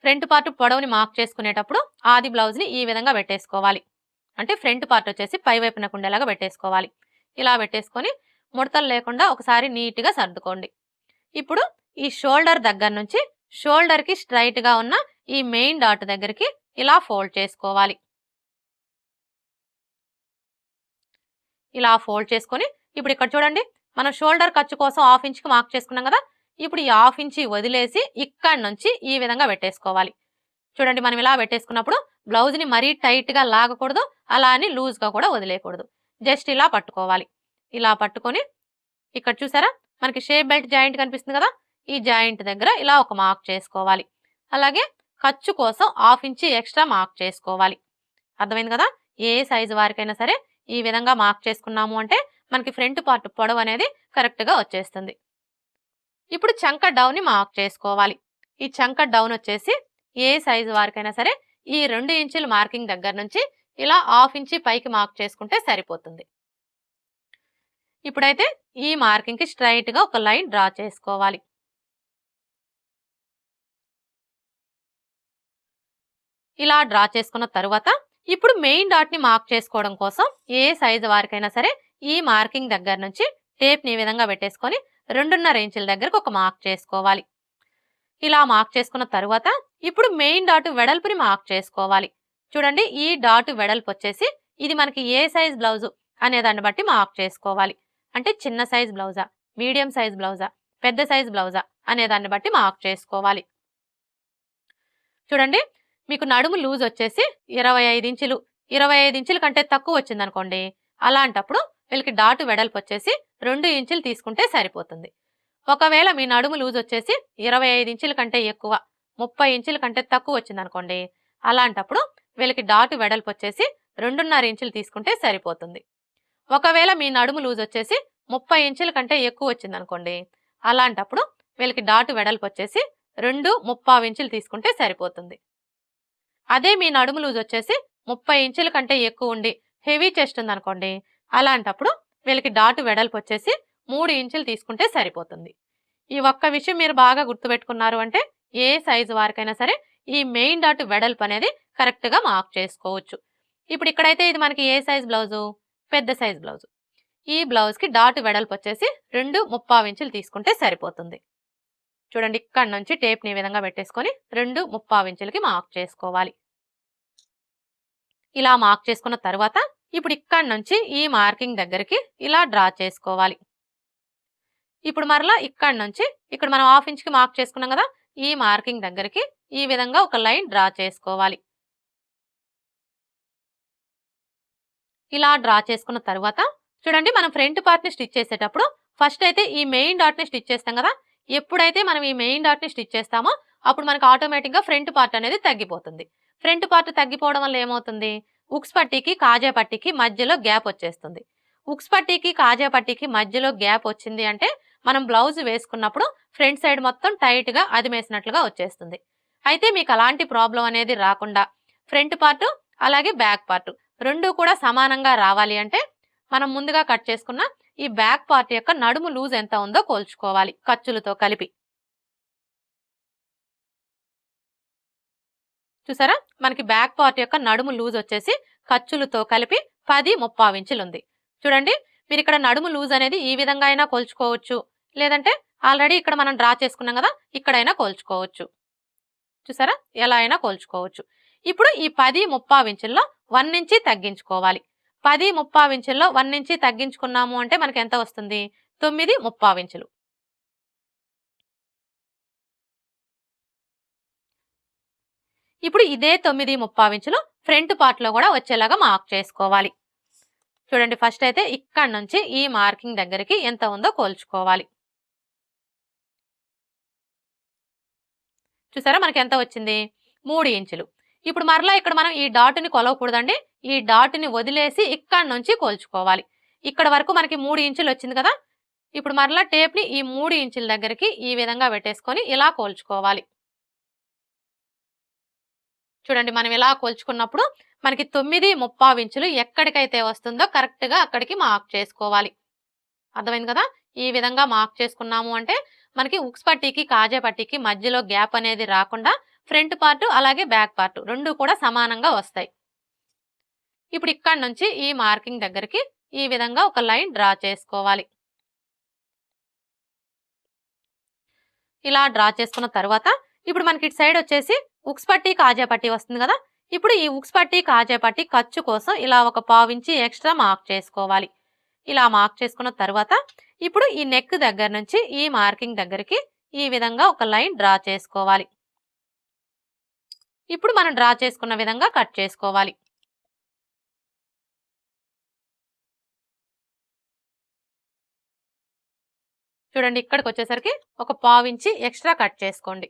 ఫ్రంట్ పార్ట్ పొడవుని మార్క్ చేసుకునేటప్పుడు ఆది బ్లౌజ్ ని ఈ విధంగా పెట్టేసుకోవాలి. అంటే ఫ్రంట్ పార్ట్ వచ్చేసి పై వైపునకు ఉండేలాగా పెట్టేసుకోవాలి. ఇలా పెట్టేసుకొని ముడతలు లేకుండా ఒకసారి నీట్ గా సర్దుకోండి. ఇప్పుడు ఈ షోల్డర్ దగ్గర నుంచి షోల్డర్ కి స్ట్రైట్ గా ఉన్న ఈ మెయిన్ డాట్ దగ్గరికి ఇలా ఫోల్డ్ చేసుకోవాలి. ఇలా ఫోల్డ్ చేసుకొని ఇప్పుడు ఇక్కడ చూడండి మనం షోల్డర్ ఖర్చు కోసం 1/2 ఇంచ్కి మార్క్ చేసుకున్నాం కదా, ఇప్పుడు ఈ 1/2 ఇంచ్ వదిలేసి ఇక్కడ నుంచి ఈ విధంగా పెట్టేసుకోవాలి. చూడండి మనం ఇలా పెట్టేసుకున్నప్పుడు బ్లౌజ్ ని మరీ టైట్ గా లాగకూడదు, అలా అని లూజ్గా కూడా వదిలేయకూడదు. జస్ట్ ఇలా పట్టుకోవాలి. ఇలా పట్టుకొని ఇక్కడ చూసారా మనకి షేప్ బెల్ట్ జాయింట్ కనిపిస్తుంది కదా, ఈ జాయింట్ దగ్గర ఇలా ఒక మార్క్ చేసుకోవాలి. అలాగే ఖర్చు కోసం 1/2 ఇంచ్ ఎక్స్ట్రా మార్క్ చేసుకోవాలి. అర్థమైంది కదా. ఏ సైజు వారికైనా సరే ఈ విధంగా మార్క్ చేసుకున్నాము అంటే మనకి ఫ్రంట్ పార్ట్ పొడవు అనేది కరెక్ట్గా వచ్చేస్తుంది. ఇప్పుడు చంక డౌన్ని మార్క్ చేసుకోవాలి. ఈ చంక డౌన్ వచ్చేసి ఏ సైజు వారికైనా సరే ఈ 2 ఇంచుల మార్కింగ్ దగ్గర నుంచి ఇలా 1/2 ఇంచ్ పైకి మార్క్ చేసుకుంటే సరిపోతుంది. ఇప్పుడైతే ఈ మార్కింగ్కి స్ట్రైట్గా ఒక లైన్ డ్రా చేసుకోవాలి. ఇలా డ్రా చేసుకున్న తరువాత ఇప్పుడు మెయిన్ డాట్ని మార్క్ చేసుకోవడం కోసం ఏ సైజు వారికైనా సరే ఈ మార్కింగ్ దగ్గర నుంచి టేప్ని ఈ విధంగా పెట్టేసుకొని 2.5 ఇంచుల దగ్గరకు ఒక మార్క్ చేసుకోవాలి. ఇలా మార్క్ చేసుకున్న తరువాత ఇప్పుడు మెయిన్ డాట్ వెడల్పుని మార్క్ చేసుకోవాలి. చూడండి ఈ డాట్ వెడల్పు వచ్చేసి ఇది మనకి ఏ సైజ్ బ్లౌజు అనే దాన్ని బట్టి మార్క్ చేసుకోవాలి. అంటే చిన్న సైజ్ బ్లౌజా, మీడియం సైజ్ బ్లౌజా, పెద్ద సైజ్ బ్లౌజా అనే దాన్ని బట్టి మార్క్ చేసుకోవాలి. చూడండి మీకు నడుము లూజ్ వచ్చేసి 25 ఇంచులు, 25 ఇంచుల కంటే తక్కువ వచ్చింది అనుకోండి, అలాంటప్పుడు వీళ్ళకి డాట్ వెడల్పు వచ్చేసి 2 ఇంచులు తీసుకుంటే సరిపోతుంది. ఒకవేళ మీ నడుము లూజ్ వచ్చేసి 25 ఇంచుల కంటే ఎక్కువ, 30 ఇంచుల కంటే తక్కువ వచ్చింది అనుకోండి, అలాంటప్పుడు వీళ్ళకి డాట్ వెడల్పు వచ్చేసి 2.5 ఇంచులు తీసుకుంటే సరిపోతుంది. ఒకవేళ మీ నడుము లూజ్ వచ్చేసి 30 ఇంచుల కంటే ఎక్కువ వచ్చింది అనుకోండి, అలాంటప్పుడు వీళ్ళకి డాట్ వెడల్పు వచ్చేసి 2.75 ఇంచులు తీసుకుంటే సరిపోతుంది. అదే మీ నడుము లూజ్ వచ్చేసి 30 ఇంచుల కంటే ఎక్కువ ఉండి హెవీ చెస్ట్ ఉందనుకోండి, అలాంటప్పుడు వీళ్ళకి డాట్ వెడల్పు వచ్చేసి 3 ఇంచులు తీసుకుంటే సరిపోతుంది. ఈ ఒక్క విషయం మీరు బాగా గుర్తుపెట్టుకున్నారు అంటే ఏ సైజు వారికైనా సరే ఈ మెయిన్ డాట్ వెడల్పు అనేది కరెక్ట్గా మార్క్ చేసుకోవచ్చు. ఇప్పుడు ఇక్కడైతే ఇది మనకి ఏ సైజ్ బ్లౌజు, పెద్ద సైజ్ బ్లౌజు. ఈ బ్లౌజ్కి డాట్ వెడల్పు వచ్చేసి 2.75 ఇంచులు తీసుకుంటే సరిపోతుంది. చూడండి ఇక్కడ నుంచి టేప్ని ఈ విధంగా పెట్టేసుకొని 2.75 ఇంచులకి మార్క్ చేసుకోవాలి. ఇలా మార్క్ చేసుకున్న తర్వాత ఇప్పుడు ఇక్కడ నుంచి ఈ మార్కింగ్ దగ్గరికి ఇలా డ్రా చేసుకోవాలి. ఇప్పుడు మరలా ఇక్కడ నుంచి ఇక్కడ మనం 1/2 ఇంచ్కి మార్క్ చేసుకున్నాం కదా, ఈ మార్కింగ్ దగ్గరికి ఈ విధంగా ఒక లైన్ డ్రా చేసుకోవాలి. ఇలా డ్రా చేసుకున్న తర్వాత చూడండి మనం ఫ్రంట్ పార్ట్ని స్టిచ్ చేసేటప్పుడు ఫస్ట్ అయితే ఈ మెయిన్ డాట్ని స్టిచ్ చేస్తాం కదా, ఎప్పుడైతే మనం ఈ మెయిన్ డాట్ని స్టిచ్ చేస్తామో అప్పుడు మనకు ఆటోమేటిక్గా ఫ్రంట్ పార్ట్ అనేది తగ్గిపోతుంది. ఫ్రంట్ పార్ట్ తగ్గిపోవడం వల్ల ఏమవుతుంది, ఉక్స్ పట్టీకి కాజా పట్టీకి మధ్యలో గ్యాప్ వచ్చేస్తుంది. ఉక్స్ పట్టీకి కాజా పట్టీకి మధ్యలో గ్యాప్ వచ్చింది అంటే మనం బ్లౌజ్ వేసుకున్నప్పుడు ఫ్రంట్ సైడ్ మొత్తం టైట్గా అదిమేసినట్లుగా వచ్చేస్తుంది. అయితే మీకు అలాంటి ప్రాబ్లం అనేది రాకుండా ఫ్రంట్ పార్ట్ అలాగే బ్యాక్ పార్ట్ రెండు కూడా సమానంగా రావాలి అంటే మనం ముందుగా కట్ చేసుకున్న ఈ బ్యాక్ పార్ట్ యొక్క నడుము లూజ్ ఎంత ఉందో కోల్చుకోవాలి ఖర్చులతో కలిపి. చూసారా మనకి బ్యాక్ పార్ట్ యొక్క నడుము లూజ్ వచ్చేసి ఖర్చులతో కలిపి 10.35 ఇంచులు ఉంది. చూడండి మీరు ఇక్కడ నడుము లూజ్ అనేది ఈ విధంగా అయినా కోల్చుకోవచ్చు, లేదంటే ఆల్రెడీ ఇక్కడ మనం డ్రా చేసుకున్నాం కదా ఇక్కడైనా కోల్చుకోవచ్చు. చూసారా ఎలా అయినా కోల్చుకోవచ్చు. ఇప్పుడు ఈ 10.35 ఇంచుల్లో 1 ఇంచి తగ్గించుకోవాలి. 10.35 ఇంచుల్లో 1 ఇంచి తగ్గించుకున్నాము అంటే మనకి ఎంత వస్తుంది, 9.35 ఇంచులు. ఇప్పుడు ఇదే 9.35 ఇంచులు ఫ్రంట్ పార్ట్ లో కూడా వచ్చేలాగా మార్క్ చేసుకోవాలి. చూడండి ఫస్ట్ అయితే ఇక్కడ నుంచి ఈ మార్కింగ్ దగ్గరికి ఎంత ఉందో కోల్చుకోవాలి. చూసారా మనకి ఎంత వచ్చింది, 3 ఇంచులు. ఇప్పుడు మరలా ఇక్కడ మనం ఈ డాట్ని కొలవకూడదండి, ఈ డాట్ని వదిలేసి ఇక్కడ నుంచి కోల్చుకోవాలి. ఇక్కడ వరకు మనకి 3 ఇంచులు వచ్చింది కదా, ఇప్పుడు మరలా టేప్ని ఈ 3 ఇంచుల దగ్గరికి ఈ విధంగా పెట్టేసుకొని ఇలా కోల్చుకోవాలి. చూడండి మనం ఇలా కోల్చుకున్నప్పుడు మనకి 9.35 ఇంచులు ఎక్కడికైతే వస్తుందో కరెక్ట్గా అక్కడికి మార్క్ చేసుకోవాలి. అర్థమైంది కదా, ఈ విధంగా మార్క్ చేసుకున్నాము అంటే మనకి ఉక్స్ పట్టీకి కాజా పట్టీకి మధ్యలో గ్యాప్ అనేది రాకుండా ఫ్రంట్ పార్ట్ అలాగే బ్యాక్ పార్ట్ రెండు కూడా సమానంగా వస్తాయి. ఇప్పుడు ఇక్కడ నుంచి ఈ మార్కింగ్ దగ్గరికి ఈ విధంగా ఒక లైన్ డ్రా చేసుకోవాలి. ఇలా డ్రా చేసుకున్న తర్వాత ఇప్పుడు మనకి ఇటు సైడ్ వచ్చేసి ఉక్స్ పట్టీ కాజా పట్టీ వస్తుంది కదా, ఇప్పుడు ఈ ఉక్స్ పట్టీ కాజా పట్టీ ఖర్చు కోసం ఇలా ఒక 1/4 ఇంచి ఎక్స్ట్రా మార్క్ చేసుకోవాలి. ఇలా మార్క్ చేసుకున్న తర్వాత ఇప్పుడు ఈ నెక్ దగ్గర నుంచి ఈ మార్కింగ్ దగ్గరికి ఈ విధంగా ఒక లైన్ డ్రా చేసుకోవాలి. ఇప్పుడు మనం డ్రా చేసుకున్న విధంగా కట్ చేసుకోవాలి. చూడండి ఇక్కడికి వచ్చేసరికి ఒక పావించి ఎక్స్ట్రా కట్ చేసుకోండి.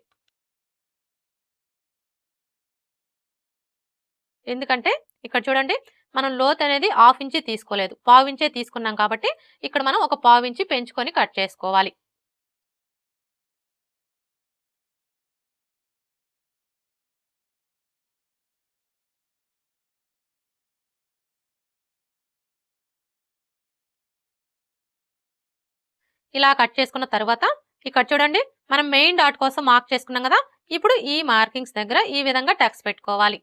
ఎందుకంటే ఇక్కడ చూడండి మనం లోత్ అనేది 1/2 ఇంచి తీసుకోలేదు, పావించే తీసుకున్నాం కాబట్టి ఇక్కడ మనం ఒక పావించి పెంచుకొని కట్ చేసుకోవాలి. ఇలా కట్ చేసుకున్న తర్వాత ఇక్కడ చూడండి మనం మెయిన్ డాట్ కోసం మార్క్ చేసుకున్నాం కదా, ఇప్పుడు ఈ మార్కింగ్స్ దగ్గర ఈ విధంగా టక్స్ పెట్టుకోవాలి.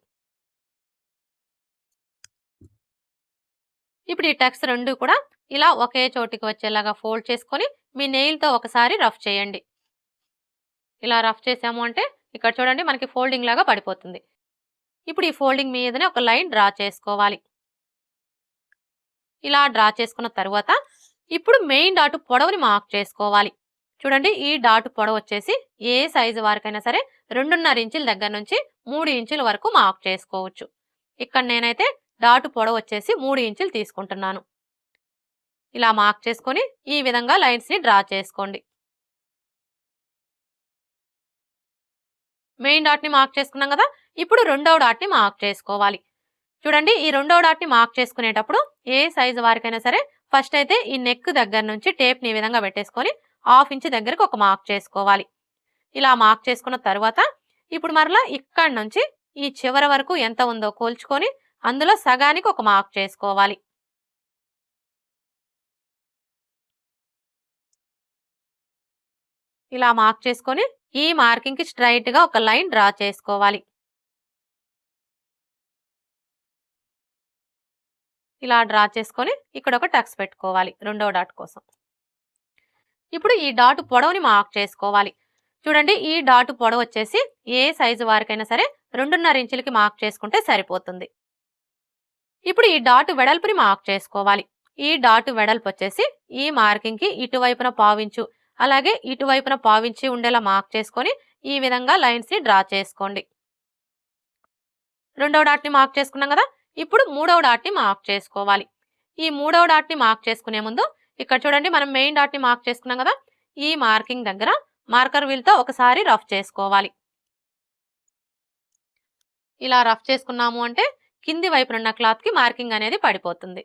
ఇప్పుడు ఈ టక్స్ రెండు కూడా ఇలా ఒకే చోటికి వచ్చేలాగా ఫోల్డ్ చేసుకొని మీ నెయిల్తో ఒకసారి రఫ్ చేయండి. ఇలా రఫ్ చేసాము అంటే ఇక్కడ చూడండి మనకి ఫోల్డింగ్ లాగా పడిపోతుంది. ఇప్పుడు ఈ ఫోల్డింగ్ మీదనే ఒక లైన్ డ్రా చేసుకోవాలి. ఇలా డ్రా చేసుకున్న తర్వాత ఇప్పుడు మెయిన్ డాట్ పొడవుని మార్క్ చేసుకోవాలి. చూడండి ఈ డాట్ పొడవు వచ్చేసి ఏ సైజు వారికైనా సరే 2.5 ఇంచుల దగ్గర నుంచి 3 ఇంచుల వరకు మార్క్ చేసుకోవచ్చు. ఇక్కడ నేనైతే డాట్ పొడవు వచ్చేసి 3 ఇంచులు తీసుకుంటున్నాను. ఇలా మార్క్ చేసుకొని ఈ విధంగా లైన్స్ ని డ్రా చేసుకోండి. మెయిన్ డాట్ ని మార్క్ చేసుకున్నాం కదా, ఇప్పుడు రెండవ డాట్ ని మార్క్ చేసుకోవాలి. చూడండి ఈ రెండవ డాట్ ని మార్క్ చేసుకునేటప్పుడు ఏ సైజు వారికైనా సరే ఫస్ట్ అయితే ఈ నెక్ దగ్గర నుంచి టేప్ ని ఈ విధంగా పెట్టేసుకొని 1/2 ఇంచ్ దగ్గరకు ఒక మార్క్ చేసుకోవాలి. ఇలా మార్క్ చేసుకున్న తర్వాత ఇప్పుడు మరలా ఇక్కడ నుంచి ఈ చివరి వరకు ఎంత ఉందో కోల్చుకొని అందులో సగానికి ఒక మార్క్ చేసుకోవాలి. ఇలా మార్క్ చేసుకొని ఈ మార్కింగ్ కి స్ట్రైట్ గా ఒక లైన్ డ్రా చేసుకోవాలి. ఇలా డ్రా చేసుకొని ఇక్కడ ఒక టక్స్ పెట్టుకోవాలి రెండవ డాట్ కోసం. ఇప్పుడు ఈ డాట్ పొడవుని మార్క్ చేసుకోవాలి. చూడండి ఈ డాట్ పొడవు వచ్చేసి ఏ సైజు వారికైనా సరే 2.5 ఇంచులకి మార్క్ చేసుకుంటే సరిపోతుంది. ఇప్పుడు ఈ డాట్ వెడల్పుని మార్క్ చేసుకోవాలి. ఈ డాట్ వెడల్పు వచ్చేసి ఈ మార్కింగ్ కి ఇటువైపున పావించు అలాగే ఇటువైపున పావించి ఉండేలా మార్క్ చేసుకొని ఈ విధంగా లైన్స్ ని డ్రా చేసుకోండి. రెండవ డాట్ ని మార్క్ చేసుకున్నాం కదా, ఇప్పుడు మూడవ డాట్ ని మార్క్ చేసుకోవాలి. ఈ మూడవ డాట్ ని మార్క్ చేసుకునే ముందు ఇక్కడ చూడండి మనం మెయిన్ డాట్ ని మార్క్ చేసుకున్నాం కదా, ఈ మార్కింగ్ దగ్గర మార్కర్ వీల్ తో ఒకసారి రఫ్ చేసుకోవాలి. ఇలా రఫ్ చేసుకున్నాము అంటే కింది వైపునున్న క్లాత్ కి మార్కింగ్ అనేది పడిపోతుంది.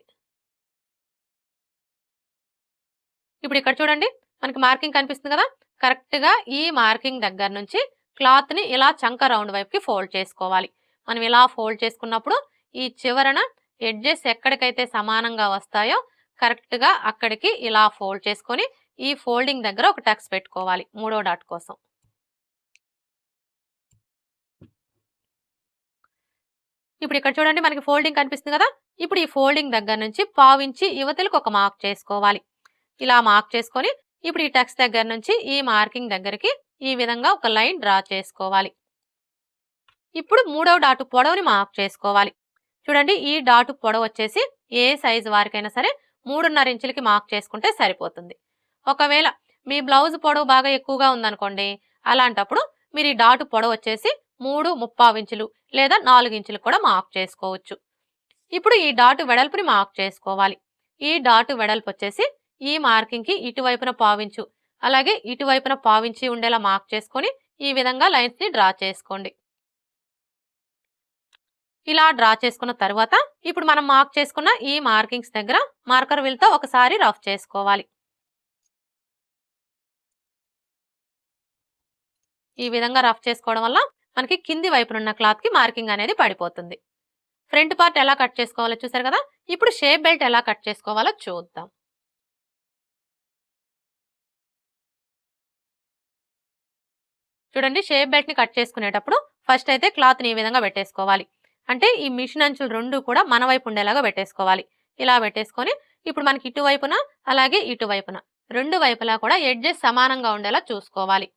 ఇప్పుడు ఇక్కడ చూడండి మనకి మార్కింగ్ కనిపిస్తుంది కదా, కరెక్ట్ గా ఈ మార్కింగ్ దగ్గర నుంచి క్లాత్ ని ఇలా చంక రౌండ్ వైపుకి ఫోల్డ్ చేసుకోవాలి. మనం ఇలా ఫోల్డ్ చేసుకున్నప్పుడు ఈ చివరన ఎడ్జెస్ ఎక్కడికైతే సమానంగా వస్తాయో కరెక్ట్ గా అక్కడికి ఇలా ఫోల్డ్ చేసుకొని ఈ ఫోల్డింగ్ దగ్గర ఒక టక్స్ పెట్టుకోవాలి మూడో డాట్ కోసం. ఇప్పుడు ఇక్కడ చూడండి మనకి ఫోల్డింగ్ కనిపిస్తుంది కదా, ఇప్పుడు ఈ ఫోల్డింగ్ దగ్గర నుంచి పావించి యువతలకు ఒక మార్క్ చేసుకోవాలి. ఇలా మార్క్ చేసుకొని ఇప్పుడు ఈ టక్స్ దగ్గర నుంచి ఈ మార్కింగ్ దగ్గరికి ఈ విధంగా ఒక లైన్ డ్రా చేసుకోవాలి. ఇప్పుడు మూడవ డాటు పొడవుని మార్క్ చేసుకోవాలి. చూడండి ఈ డాటు పొడవు వచ్చేసి ఏ సైజు వారికైనా సరే 3.5 ఇంచులకి మార్క్ చేసుకుంటే సరిపోతుంది. ఒకవేళ మీ బ్లౌజ్ పొడవు బాగా ఎక్కువగా ఉందనుకోండి, అలాంటప్పుడు మీరు ఈ డాటు పొడవు వచ్చేసి 3.75 ఇంచులు లేదా 4 ఇంచులు కూడా మార్క్ చేసుకోవచ్చు. ఇప్పుడు ఈ డాటు వెడల్పుని మార్క్ చేసుకోవాలి. ఈ డాటు వెడల్పు వచ్చేసి ఈ మార్కింగ్ కి ఇటువైపున పావించు అలాగే ఇటువైపున పావించి ఉండేలా మార్క్ చేసుకొని ఈ విధంగా లైన్స్ ని డ్రా చేసుకోండి. ఇలా డ్రా చేసుకున్న తర్వాత ఇప్పుడు మనం మార్క్ చేసుకున్న ఈ మార్కింగ్స్ దగ్గర మార్కర్ వీల్ తో ఒకసారి రఫ్ చేసుకోవాలి. ఈ విధంగా రఫ్ చేసుకోవడం వల్ల మనకి కింది వైపునున్న క్లాత్ కి మార్కింగ్ అనేది పడిపోతుంది. ఫ్రంట్ పార్ట్ ఎలా కట్ చేసుకోవాలో చూసారు కదా, ఇప్పుడు షేప్ బెల్ట్ ఎలా కట్ చేసుకోవాలో చూద్దాం. చూడండి షేప్ బెల్ట్ ని కట్ చేసుకునేటప్పుడు ఫస్ట్ అయితే క్లాత్ ని ఈ విధంగా పెట్టేసుకోవాలి. అంటే ఈ మిషన్ అంచులు రెండు కూడా మన వైపు ఉండేలాగా పెట్టేసుకోవాలి. ఇలా పెట్టేసుకొని ఇప్పుడు మనకి ఇటువైపున అలాగే ఇటువైపున రెండు వైపులా కూడా ఎడ్జెస్ సమానంగా ఉండేలా చూసుకోవాలి.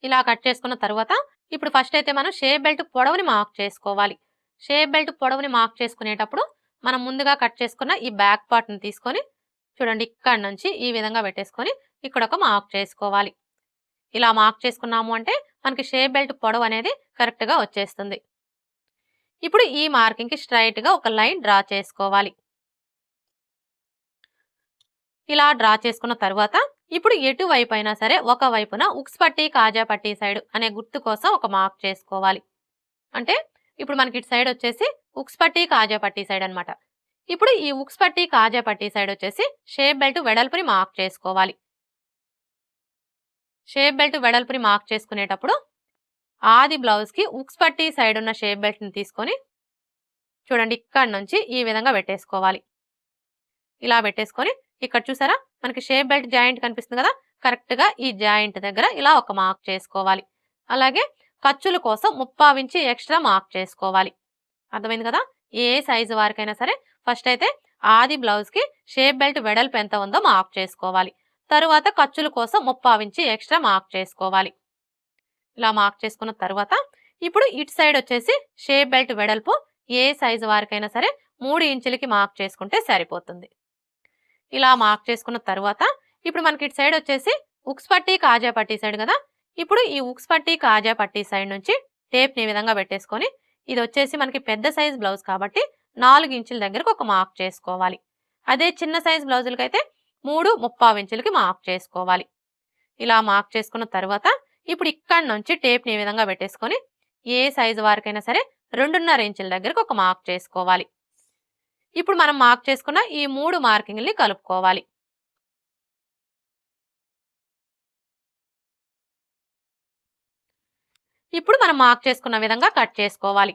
ఇలా కట్ చేసుకున్న తర్వాత ఇప్పుడు ఫస్ట్ అయితే మనం షేప్ బెల్ట్ పొడవుని మార్క్ చేసుకోవాలి. షేప్ బెల్ట్ పొడవుని మార్క్ చేసుకునేటప్పుడు మనం ముందుగా కట్ చేసుకున్న ఈ బ్యాక్ పార్ట్ ని తీసుకొని చూడండి ఇక్కడ నుంచి ఈ విధంగా పెట్టేసుకొని ఇక్కడ ఒక మార్క్ చేసుకోవాలి. ఇలా మార్క్ చేసుకున్నాము అంటే మనకి షేప్ బెల్ట్ పొడవు అనేది కరెక్ట్గా వచ్చేస్తుంది. ఇప్పుడు ఈ మార్కింగ్కి స్ట్రైట్గా ఒక లైన్ డ్రా చేసుకోవాలి. ఇలా డ్రా చేసుకున్న తర్వాత ఇప్పుడు ఎటువైపు అయినా సరే ఒక వైపున ఉక్స్ పట్టి కాజా పట్టి సైడ్ అనే గుర్తు కోసం ఒక మార్క్ చేసుకోవాలి. అంటే ఇప్పుడు మనకి ఇటు సైడ్ వచ్చేసి ఉక్స్ పట్టి కాజా పట్టి సైడ్ అనమాట. ఇప్పుడు ఈ ఉక్స్ పట్టి కాజా పట్టి సైడ్ వచ్చేసి షేప్ బెల్ట్ వెడల్పుని మార్క్ చేసుకోవాలి. షేప్ బెల్ట్ వెడల్పుని మార్క్ చేసుకునేటప్పుడు ఆది బ్లౌజ్కి ఉక్స్ పట్టి సైడ్ ఉన్న షేప్ బెల్ట్ని తీసుకొని చూడండి ఇక్కడ నుంచి ఈ విధంగా పెట్టేసుకోవాలి. ఇలా పెట్టేసుకొని ఇక్కడ చూసారా మనకి షేప్ బెల్ట్ జాయింట్ కనిపిస్తుంది కదా, కరెక్ట్గా ఈ జాయింట్ దగ్గర ఇలా ఒక మార్క్ చేసుకోవాలి. అలాగే ఖర్చుల కోసం 3/4 ఇంచు ఎక్స్ట్రా మార్క్ చేసుకోవాలి. అర్థమైంది కదా. ఏ సైజు వారికైనా సరే ఫస్ట్ అయితే ఆది బ్లౌజ్కి షేప్ బెల్ట్ వెడల్పు ఎంత ఉందో మార్క్ చేసుకోవాలి. తరువాత ఖర్చుల కోసం 3/4 ఇంచు ఎక్స్ట్రా మార్క్ చేసుకోవాలి. ఇలా మార్క్ చేసుకున్న తర్వాత ఇప్పుడు ఇటు సైడ్ వచ్చేసి షేప్ బెల్ట్ వెడల్పు ఏ సైజు వారికైనా సరే 3 ఇంచులకి మార్క్ చేసుకుంటే సరిపోతుంది. ఇలా మార్క్ చేసుకున్న తర్వాత ఇప్పుడు మనకి ఇటు సైడ్ వచ్చేసి ఉక్స్ పట్టి కాజా పట్టి సైడ్ కదా. ఇప్పుడు ఈ ఉక్స్ పట్టి కాజా పట్టి సైడ్ నుంచి టేప్ని ఈ విధంగా పెట్టేసుకొని ఇది వచ్చేసి మనకి పెద్ద సైజ్ బ్లౌజ్ కాబట్టి 4 ఇంచుల దగ్గరకు ఒక మార్క్ చేసుకోవాలి. అదే చిన్న సైజ్ బ్లౌజులకైతే 3/3 ఇంచులకి మార్క్ చేసుకోవాలి. ఇలా మార్క్ చేసుకున్న తర్వాత ఇప్పుడు ఇక్కడ నుంచి టేప్ని ఈ విధంగా పెట్టేసుకొని ఏ సైజు వారికైనా సరే 2.5 ఇంచుల దగ్గరకు ఒక మార్క్ చేసుకోవాలి. ఇప్పుడు మనం మార్క్ చేసుకున్న ఈ 3 మార్కింగ్ని కలుపుకోవాలి. ఇప్పుడు మనం మార్క్ చేసుకున్న విధంగా కట్ చేసుకోవాలి.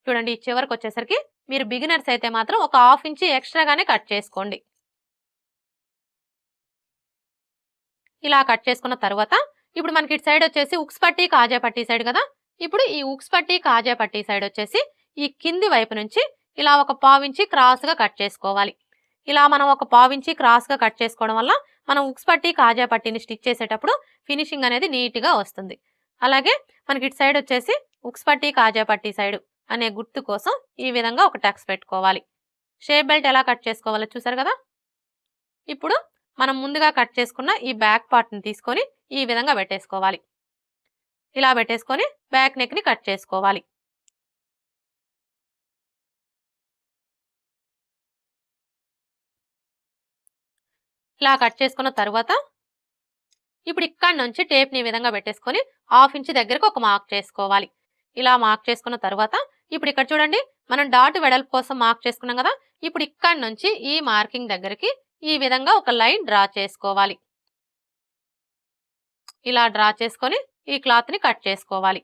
చూడండి చివరికి వచ్చేసరికి మీరు బిగినర్స్ అయితే మాత్రం ఒక 1/2 ఇంచు ఎక్స్ట్రాగానే కట్ చేసుకోండి. ఇలా కట్ చేసుకున్న తర్వాత ఇప్పుడు మనకి ఇటు సైడ్ వచ్చేసి ఉక్స్ పట్టి కాజా పట్టి సైడ్ కదా. ఇప్పుడు ఈ ఉక్స్ పట్టి కాజా పట్టి సైడ్ వచ్చేసి ఈ కింది వైపు నుంచి ఇలా ఒక 1/4 ఇంచు క్రాస్గా కట్ చేసుకోవాలి. ఇలా మనం ఒక 1/4 ఇంచు క్రాస్గా కట్ చేసుకోవడం వల్ల మనం ఉక్స్ పట్టి కాజా పట్టిని స్టిచ్ చేసేటప్పుడు ఫినిషింగ్ అనేది నీట్గా వస్తుంది. అలాగే మనకి ఇటు సైడ్ వచ్చేసి ఉక్స్ పట్టి కాజా పట్టి సైడ్ అనే గుర్తు కోసం ఈ విధంగా ఒక టక్స్ పెట్టుకోవాలి. షేప్ బెల్ట్ ఎలా కట్ చేసుకోవాలో చూసారు కదా. ఇప్పుడు మనం ముందుగా కట్ చేసుకున్న ఈ బ్యాక్ పార్ట్ని తీసుకొని ఈ విధంగా పెట్టేసుకోవాలి. ఇలా పెట్టేసుకొని బ్యాక్ నెక్ని కట్ చేసుకోవాలి. ఇలా కట్ చేసుకున్న తర్వాత ఇప్పుడు ఇక్కడ నుంచి టేప్ని ఈ విధంగా పెట్టేసుకొని 1/2 ఇంచు దగ్గరకు ఒక మార్క్ చేసుకోవాలి. ఇలా మార్క్ చేసుకున్న తర్వాత ఇప్పుడు ఇక్కడ చూడండి మనం డాట్ వెడల్పు కోసం మార్క్ చేసుకున్నాం కదా. ఇప్పుడు ఇక్కడ నుంచి ఈ మార్కింగ్ దగ్గరికి ఈ విధంగా ఒక లైన్ డ్రా చేసుకోవాలి. ఇలా డ్రా చేసుకొని ఈ క్లాత్ని కట్ చేసుకోవాలి.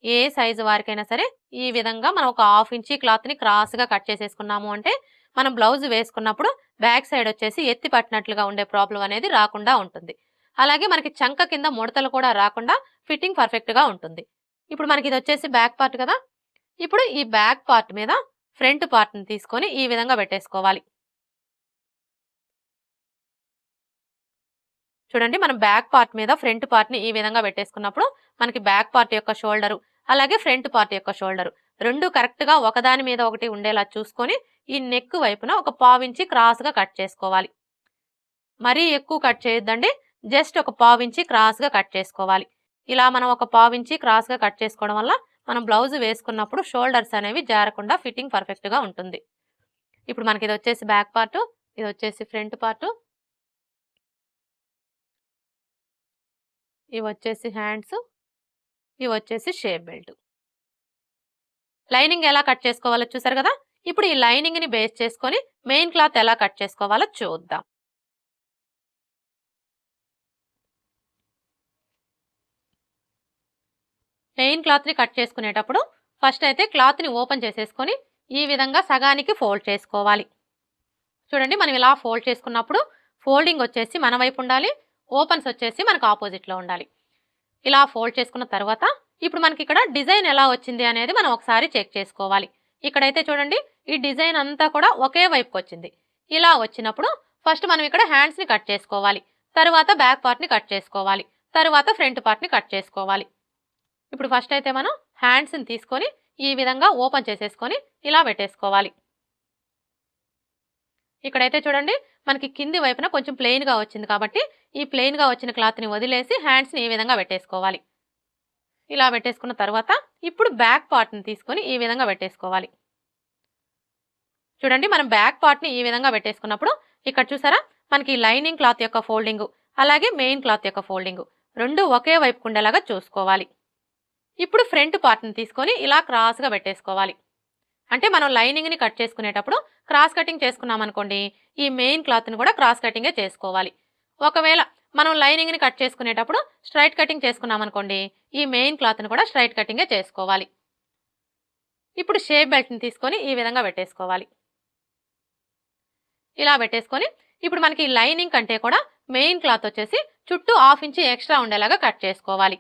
ఏ సైజు వారికైనా సరే ఈ విధంగా మనం ఒక 1/2 ఇంచు క్లాత్ని క్రాస్గా కట్ చేసేసుకున్నాము అంటే మనం బ్లౌజ్ వేసుకున్నప్పుడు బ్యాక్ సైడ్ వచ్చేసి ఎత్తి పట్టినట్లుగా ఉండే ప్రాబ్లం అనేది రాకుండా ఉంటుంది. అలాగే మనకి చంక కింద ముడతలు కూడా రాకుండా ఫిట్టింగ్ పర్ఫెక్ట్గా ఉంటుంది. ఇప్పుడు మనకి ఇది వచ్చేసి బ్యాక్ పార్ట్ కదా. ఇప్పుడు ఈ బ్యాక్ పార్ట్ మీద ఫ్రంట్ పార్ట్ని తీసుకొని ఈ విధంగా పెట్టేసుకోవాలి. చూడండి మనం బ్యాక్ పార్ట్ మీద ఫ్రంట్ పార్ట్ని ఈ విధంగా పెట్టేసుకున్నప్పుడు మనకి బ్యాక్ పార్ట్ యొక్క షోల్డరు అలాగే ఫ్రంట్ పార్ట్ యొక్క షోల్డరు రెండు కరెక్ట్గా ఒకదాని మీద ఒకటి ఉండేలా చూసుకొని ఈ నెక్ వైపున ఒక 1/4 ఇంచు క్రాస్గా కట్ చేసుకోవాలి. మరీ ఎక్కువ కట్ చేయొద్దండి, జస్ట్ ఒక 1/4 ఇంచు క్రాస్గా కట్ చేసుకోవాలి. ఇలా మనం ఒక 1/4 ఇంచు క్రాస్గా కట్ చేసుకోవడం వల్ల మనం బ్లౌజ్ వేసుకున్నప్పుడు షోల్డర్స్ అనేవి జారకుండా ఫిట్టింగ్ పర్ఫెక్ట్గా ఉంటుంది. ఇప్పుడు మనకి ఇది వచ్చేసి బ్యాక్ పార్ట్, ఇది వచ్చేసి ఫ్రంట్ పార్ట్, ఇవి వచ్చేసి హ్యాండ్స్, ఇవి వచ్చేసి షేప్ బెల్ట్. లైనింగ్ ఎలా కట్ చేసుకోవాలో చూసారు కదా. ఇప్పుడు ఈ లైనింగ్ని బేస్ చేసుకొని మెయిన్ క్లాత్ ఎలా కట్ చేసుకోవాలో చూద్దాం. మెయిన్ క్లాత్ని కట్ చేసుకునేటప్పుడు ఫస్ట్ అయితే క్లాత్ని ఓపెన్ చేసేసుకొని ఈ విధంగా సగానికి ఫోల్డ్ చేసుకోవాలి. చూడండి మనం ఇలా ఫోల్డ్ చేసుకున్నప్పుడు ఫోల్డింగ్ వచ్చేసి మన వైపు ఉండాలి, ఓపెన్స్ వచ్చేసి మనకు ఆపోజిట్లో ఉండాలి. ఇలా ఫోల్డ్ చేసుకున్న తర్వాత ఇప్పుడు మనకి ఇక్కడ డిజైన్ ఎలా వచ్చింది అనేది మనం ఒకసారి చెక్ చేసుకోవాలి. ఇక్కడైతే చూడండి ఈ డిజైన్ అంతా కూడా ఒకే వైపుకి వచ్చింది. ఇలా వచ్చినప్పుడు ఫస్ట్ మనం ఇక్కడ హ్యాండ్స్ని కట్ చేసుకోవాలి, తర్వాత బ్యాక్ పార్ట్ని కట్ చేసుకోవాలి, తర్వాత ఫ్రంట్ పార్ట్ని కట్ చేసుకోవాలి. ఇప్పుడు ఫస్ట్ అయితే మనం హ్యాండ్స్ని తీసుకొని ఈ విధంగా ఓపెన్ చేసేసుకొని ఇలా పెట్టేసుకోవాలి. ఇక్కడైతే చూడండి మనకి కింది వైపున కొంచెం ప్లెయిన్గా వచ్చింది కాబట్టి ఈ ప్లెయిన్గా వచ్చిన క్లాత్ని వదిలేసి హ్యాండ్స్ని ఈ విధంగా పెట్టేసుకోవాలి. ఇలా పెట్టేసుకున్న తర్వాత ఇప్పుడు బ్యాక్ పార్ట్ని తీసుకొని ఈ విధంగా పెట్టేసుకోవాలి. చూడండి, మనం బ్యాక్ పార్ట్ని ఈ విధంగా పెట్టేసుకున్నప్పుడు ఇక్కడ చూసారా మనకి లైనింగ్ క్లాత్ యొక్క ఫోల్డింగ్ అలాగే మెయిన్ క్లాత్ యొక్క ఫోల్డింగ్ రెండు ఒకే వైపుకు ఉండేలాగా చూసుకోవాలి. ఇప్పుడు ఫ్రంట్ పార్ట్ని తీసుకొని ఇలా క్రాస్గా పెట్టేసుకోవాలి. అంటే మనం లైనింగ్ని కట్ చేసుకునేటప్పుడు క్రాస్ కటింగ్ చేసుకున్నాం అనుకోండి, ఈ మెయిన్ క్లాత్ని కూడా క్రాస్ కటింగే చేసుకోవాలి. ఒకవేళ మనం లైనింగ్ని కట్ చేసుకునేటప్పుడు స్ట్రైట్ కటింగ్ చేసుకున్నాం అనుకోండి, ఈ మెయిన్ క్లాత్ని కూడా స్ట్రైట్ కటింగే చేసుకోవాలి. ఇప్పుడు షేప్ బెల్ట్ని తీసుకొని ఈ విధంగా పెట్టేసుకోవాలి. ఇలా పెట్టేసుకొని ఇప్పుడు మనకి లైనింగ్ కంటే కూడా మెయిన్ క్లాత్ వచ్చేసి చుట్టూ 1/2 ఇంచ్ ఎక్స్ట్రా ఉండేలాగా కట్ చేసుకోవాలి.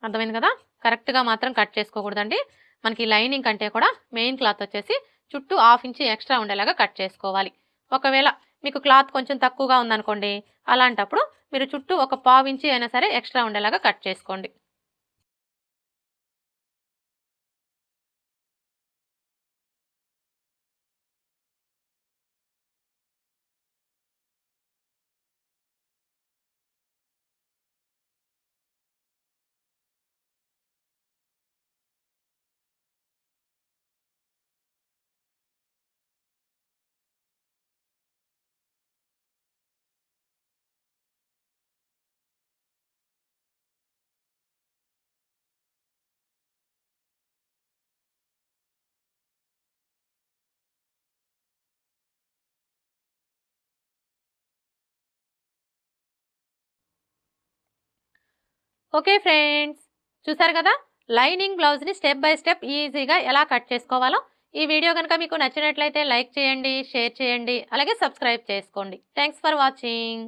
అర్థమైంది కదా? కరెక్ట్గా మాత్రం కట్ చేసుకోకూడదండి. మనకి లైనింగ్ కంటే కూడా మెయిన్ క్లాత్ వచ్చేసి చుట్టూ 1/2 ఇంచ్ ఎక్స్ట్రా ఉండేలాగా కట్ చేసుకోవాలి. ఒకవేళ మీకు క్లాత్ కొంచెం తక్కువగా ఉందనుకోండి, అలాంటప్పుడు మీరు చుట్టూ ఒక 1/4 ఇంచ్ అయినా సరే ఎక్స్ట్రా ఉండేలాగా కట్ చేసుకోండి. ఓకే ఫ్రెండ్స్, చూసారు కదా లైనింగ్ బ్లౌజ్ని స్టెప్ బై స్టెప్ ఈజీగా ఎలా కట్ చేసుకోవాలో. ఈ వీడియో కనుక మీకు నచ్చినట్లయితే లైక్ చేయండి, షేర్ చేయండి, అలాగే సబ్స్క్రైబ్ చేసుకోండి. Thanks for watching.